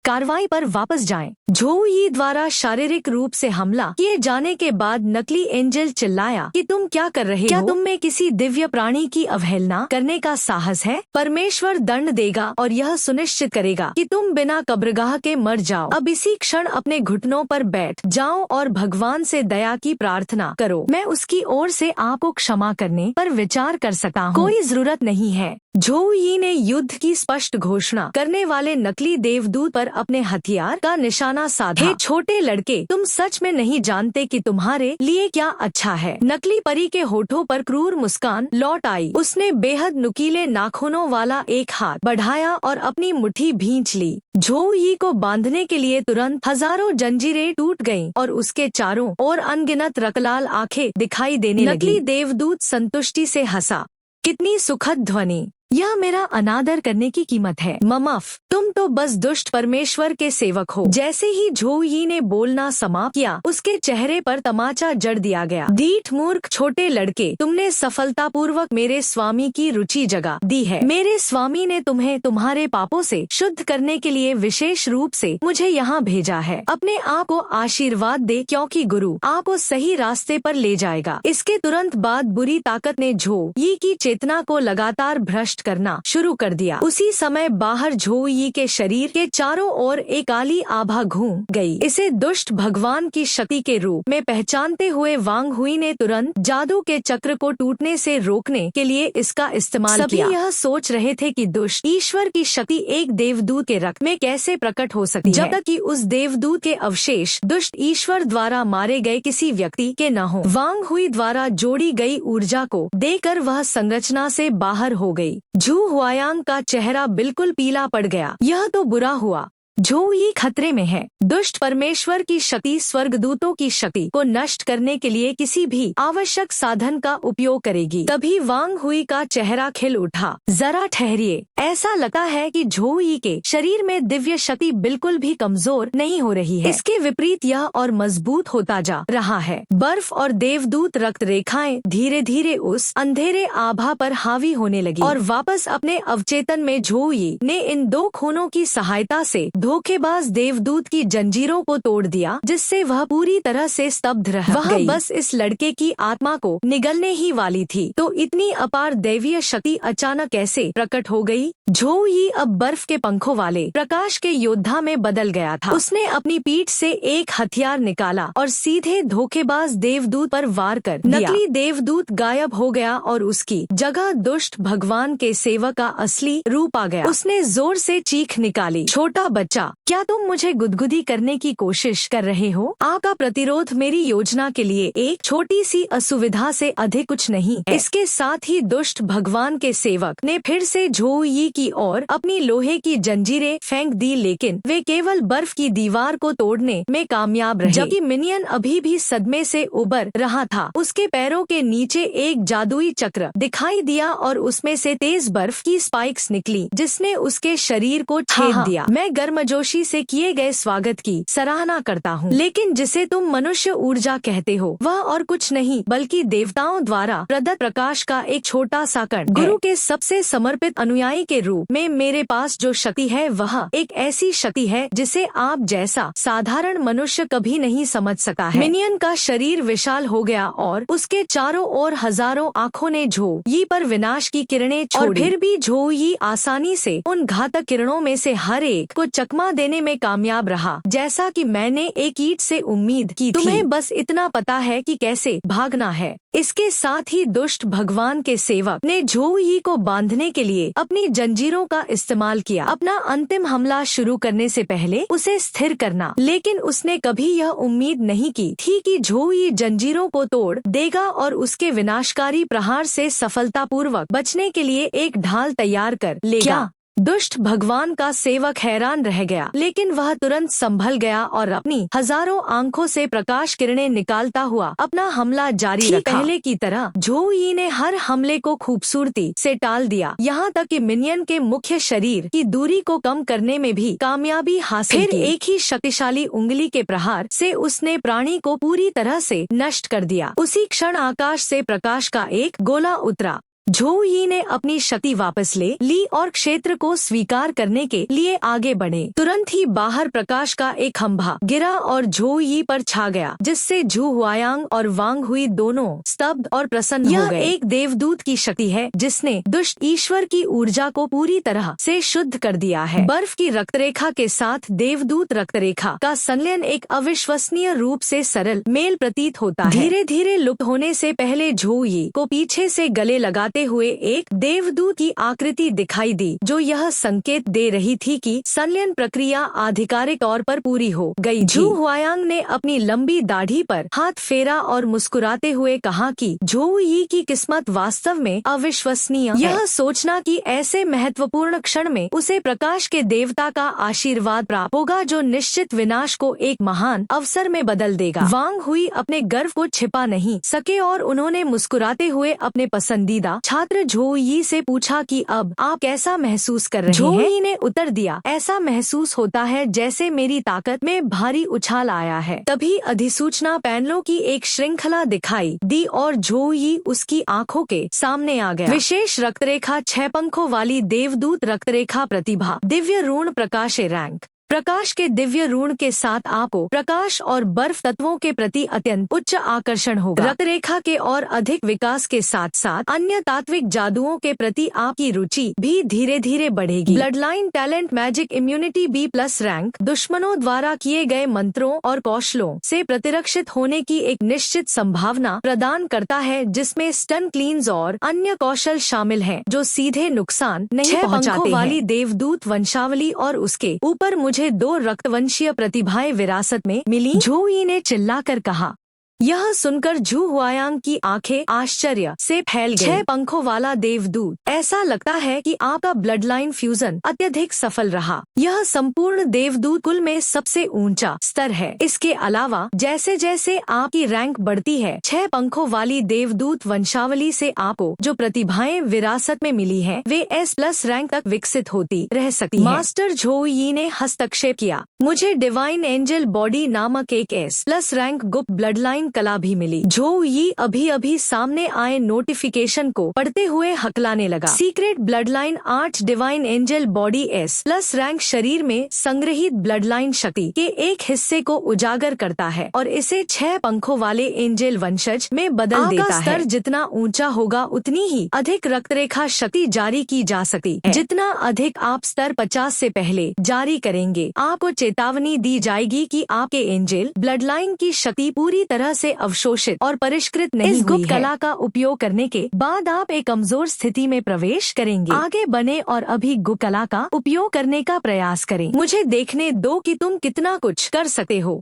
S1: कार्रवाई पर वापस जाएं। झोउ यी द्वारा शारीरिक रूप से हमला किए जाने के बाद नकली एंजल चिल्लाया कि तुम क्या कर रहे हो? क्या तुम में किसी दिव्य प्राणी की अवहेलना करने का साहस है? परमेश्वर दंड देगा और यह सुनिश्चित करेगा कि तुम बिना कब्रगाह के मर जाओ। अब इसी क्षण अपने घुटनों पर बैठ जाओ और भगवान से दया की प्रार्थना करो। मैं उसकी ओर से आपको क्षमा करने पर विचार कर सकता हूँ। कोई जरूरत नहीं है। झोउ यी ने युद्ध की स्पष्ट घोषणा करने वाले नकली देवदूत पर अपने हथियार का निशाना साधा। हे छोटे लड़के, तुम सच में नहीं जानते कि तुम्हारे लिए क्या अच्छा है। नकली परी के होठों पर क्रूर मुस्कान लौट आई। उसने बेहद नुकीले नाखूनों वाला एक हाथ बढ़ाया और अपनी मुट्ठी भींच ली। झोउ यी को बांधने के लिए तुरंत हजारों जंजीरें टूट गईं और उसके चारों ओर अनगिनत रकलाल आंखें दिखाई देने लगी। नकली देवदूत संतुष्टि से हंसा। कितनी सुखद ध्वनि! यह मेरा अनादर करने की कीमत है। ममफ, तुम तो बस दुष्ट परमेश्वर के सेवक हो। जैसे ही झोउ यी ने बोलना समाप्त किया, उसके चेहरे पर तमाचा जड़ दिया गया। ढीठ मूर्ख छोटे लड़के, तुमने सफलतापूर्वक मेरे स्वामी की रुचि जगा दी है। मेरे स्वामी ने तुम्हें तुम्हारे पापों से शुद्ध करने के लिए विशेष रूप से मुझे यहाँ भेजा है। अपने आप को आशीर्वाद दे, क्योंकि गुरु आपको सही रास्ते पर ले जाएगा। इसके तुरंत बाद बुरी ताकत ने झोउ यी की चेतना को लगातार भ्रष्ट करना शुरू कर दिया। उसी समय बाहर झोउ यी के शरीर के चारों ओर एक काली आभा घूम गई। इसे दुष्ट भगवान की शक्ति के रूप में पहचानते हुए वांग हुई ने तुरंत जादू के चक्र को टूटने से रोकने के लिए इसका इस्तेमाल किया। सभी यह सोच रहे थे कि दुष्ट ईश्वर की शक्ति एक देवदूत के रक्त में कैसे प्रकट हो सकती है, जब तक कि उस देवदूत के अवशेष दुष्ट ईश्वर द्वारा मारे गए किसी व्यक्ति के न हो। वांग हुई द्वारा जोड़ी गई ऊर्जा को देकर वह संरचना से बाहर हो गई। झू हुआयांग का चेहरा बिल्कुल पीला पड़ गया। यह तो बुरा हुआ, झोउ यी खतरे में है। दुष्ट परमेश्वर की शक्ति स्वर्गदूतों की शक्ति को नष्ट करने के लिए किसी भी आवश्यक साधन का उपयोग करेगी। तभी वांग हुई का चेहरा खिल उठा। जरा ठहरिए, ऐसा लगता है कि झोउ यी के शरीर में दिव्य शक्ति बिल्कुल भी कमजोर नहीं हो रही है। इसके विपरीत यह और मजबूत होता जा रहा है। बर्फ और देवदूत रक्त रेखाएं धीरे धीरे उस अंधेरे आभा पर हावी होने लगी और वापस अपने अवचेतन में झोउ यी ने इन दो खूनों की सहायता से धोखेबाज देवदूत की जंजीरों को तोड़ दिया, जिससे वह पूरी तरह से स्तब्ध रह गई। वह बस इस लड़के की आत्मा को निगलने ही वाली थी, तो इतनी अपार दैवीय शक्ति अचानक कैसे प्रकट हो गई। झोउ यी अब बर्फ के पंखों वाले प्रकाश के योद्धा में बदल गया था। उसने अपनी पीठ से एक हथियार निकाला और सीधे धोखेबाज देवदूत पर वार कर दिया। नकली देवदूत गायब हो गया और उसकी जगह दुष्ट भगवान के सेवक का असली रूप आ गया। उसने जोर से चीख निकाली, छोटा बच्चा, क्या तुम मुझे गुदगुदी करने की कोशिश कर रहे हो? आपका प्रतिरोध मेरी योजना के लिए एक छोटी सी असुविधा से अधिक कुछ नहीं है। इसके साथ ही दुष्ट भगवान के सेवक ने फिर से झोउ यी की ओर अपनी लोहे की जंजीरें फेंक दी, लेकिन वे केवल बर्फ की दीवार को तोड़ने में कामयाब रहे। जबकि मिनियन अभी भी सदमे से उबर रहा था। उसके पैरों के नीचे एक जादुई चक्र दिखाई दिया और उसमें से तेज बर्फ की स्पाइक्स निकली, जिसने उसके शरीर को छेद दिया। मैं गर्मजोशी से किए गए स्वागत की सराहना करता हूँ, लेकिन जिसे तुम मनुष्य ऊर्जा कहते हो वह और कुछ नहीं बल्कि देवताओं द्वारा प्रदत्त प्रकाश का एक छोटा सा कण। गुरु के सबसे समर्पित अनुयायी के रूप में मेरे पास जो शक्ति है वह एक ऐसी शक्ति है जिसे आप जैसा साधारण मनुष्य कभी नहीं समझ सकता है। मिनियन का शरीर विशाल हो गया और उसके चारों ओर हजारों आँखों ने झोउ यी पर विनाश की किरणें छोड़ी। और फिर भी झोउ यी आसानी से उन घातक किरणों में से हर एक को चकमा देने में कामयाब रहा, जैसा कि मैंने एक ईंट से उम्मीद की थी। तुम्हें बस इतना पता है कि कैसे भागना है। इसके साथ ही दुष्ट भगवान के सेवक ने झोउ यी को बांधने के लिए अपनी जंजीरों का इस्तेमाल किया, अपना अंतिम हमला शुरू करने से पहले उसे स्थिर करना। लेकिन उसने कभी यह उम्मीद नहीं की थी कि झोउ यी जंजीरों को तोड़ देगा और उसके विनाशकारी प्रहार से सफलतापूर्वक बचने के लिए एक ढाल तैयार कर लेगा। दुष्ट भगवान का सेवक हैरान रह गया, लेकिन वह तुरंत संभल गया और अपनी हजारों आंखों से प्रकाश किरणें निकालता हुआ अपना हमला जारी रखा। पहले की तरह झोउ यी ने हर हमले को खूबसूरती से टाल दिया, यहाँ तक कि मिनियन के मुख्य शरीर की दूरी को कम करने में भी कामयाबी हासिल की। एक ही शक्तिशाली उंगली के प्रहार से उसने प्राणी को पूरी तरह से नष्ट कर दिया। उसी क्षण आकाश से प्रकाश का एक गोला उतरा। झोउ यी ने अपनी शक्ति वापस ले ली और क्षेत्र को स्वीकार करने के लिए आगे बढ़े। तुरंत ही बाहर प्रकाश का एक खंभा गिरा और झोउ यी पर छा गया, जिससे झू हुआयांग और वांग हुई दोनों स्तब्ध और प्रसन्न हो गए। एक देवदूत की शक्ति है जिसने दुष्ट ईश्वर की ऊर्जा को पूरी तरह से शुद्ध कर दिया है। बर्फ की रक्तरेखा के साथ देवदूत रक्तरेखा का संलयन एक अविश्वसनीय रूप से सरल मेल प्रतीत होता है। धीरे धीरे लुप्त होने से पहले झोउ यी को पीछे से गले लगाते हुए एक देवदूत की आकृति दिखाई दी, जो यह संकेत दे रही थी कि संलयन प्रक्रिया आधिकारिक तौर पर पूरी हो गई। झू हुआयांग ने अपनी लंबी दाढ़ी पर हाथ फेरा और मुस्कुराते हुए कहा कि झोउ यी की किस्मत वास्तव में अविश्वसनीय है। यह सोचना कि ऐसे महत्वपूर्ण क्षण में उसे प्रकाश के देवता का आशीर्वाद प्राप्त होगा, जो निश्चित विनाश को एक महान अवसर में बदल देगा। वांग हुई अपने गर्व को छिपा नहीं सके और उन्होंने मुस्कुराते हुए अपने पसंदीदा छात्र झो यी से पूछा कि अब आप कैसा महसूस कर रहे हैं? झो यी ने उत्तर दिया, ऐसा महसूस होता है जैसे मेरी ताकत में भारी उछाल आया है। तभी अधिसूचना पैनलों की एक श्रृंखला दिखाई दी और झो यी उसकी आंखों के सामने आ गया। विशेष रक्तरेखा 6 पंखों वाली देवदूत रक्तरेखा प्रतिभा दिव्य ऋण प्रकाश रैंक। प्रकाश के दिव्य ऋण के साथ आपको प्रकाश और बर्फ तत्वों के प्रति अत्यंत उच्च आकर्षण होगा। रक्तरेखा के और अधिक विकास के साथ साथ अन्य तात्विक जादुओं के प्रति आपकी रुचि भी धीरे धीरे बढ़ेगी। Blood line talent magic immunity B+ rank दुश्मनों द्वारा किए गए मंत्रों और कौशलों से प्रतिरक्षित होने की एक निश्चित संभावना प्रदान करता है, जिसमें स्टन क्लींस और अन्य कौशल शामिल हैं जो सीधे नुकसान नहीं पहुंचाते हैं। वाली देवदूत वंशावली और उसके ऊपर मुझे 2 रक्तवंशीय प्रतिभाएं विरासत में मिली। झो यी ने चिल्लाकर कहा। यह सुनकर झू हुआयांग की आंखें आश्चर्य से फैल गईं। 6 पंखों वाला देवदूत, ऐसा लगता है कि आपका ब्लड लाइन फ्यूजन अत्यधिक सफल रहा। यह संपूर्ण देवदूत कुल में सबसे ऊंचा स्तर है। इसके अलावा जैसे जैसे आपकी रैंक बढ़ती है, 6 पंखों वाली देवदूत वंशावली से आपको जो प्रतिभाएं विरासत में मिली हैं, वे S+ रैंक तक विकसित होती रह सकती हैं। मास्टर झो यी ने हस्तक्षेप किया। मुझे डिवाइन एंजल बॉडी नामक एक S+ रैंक गुप्त ब्लड लाइन कला भी मिली। झो यी अभी अभी सामने आए नोटिफिकेशन को पढ़ते हुए हकलाने लगा। Secret blood line 8 divine angel body S+ rank शरीर में संग्रहित ब्लड लाइन शक्ति के एक हिस्से को उजागर करता है और इसे 6 पंखों वाले एंजल वंशज में बदल देता है। स्तर जितना ऊंचा होगा उतनी ही अधिक रक्तरेखा शक्ति जारी की जा सकती है। जितना अधिक आप स्तर 50 से पहले जारी करेंगे, आपको चेतावनी दी जाएगी कि आपके एंजल ब्लड लाइन की शक्ति पूरी तरह से अवशोषित और परिष्कृत नहीं हुई है। इस गुप्त कला का उपयोग करने के बाद आप एक कमजोर स्थिति में प्रवेश करेंगे। आगे बने और अभी गुप्त कला का उपयोग करने का प्रयास करें। मुझे देखने दो कि तुम कितना कुछ कर सकते हो।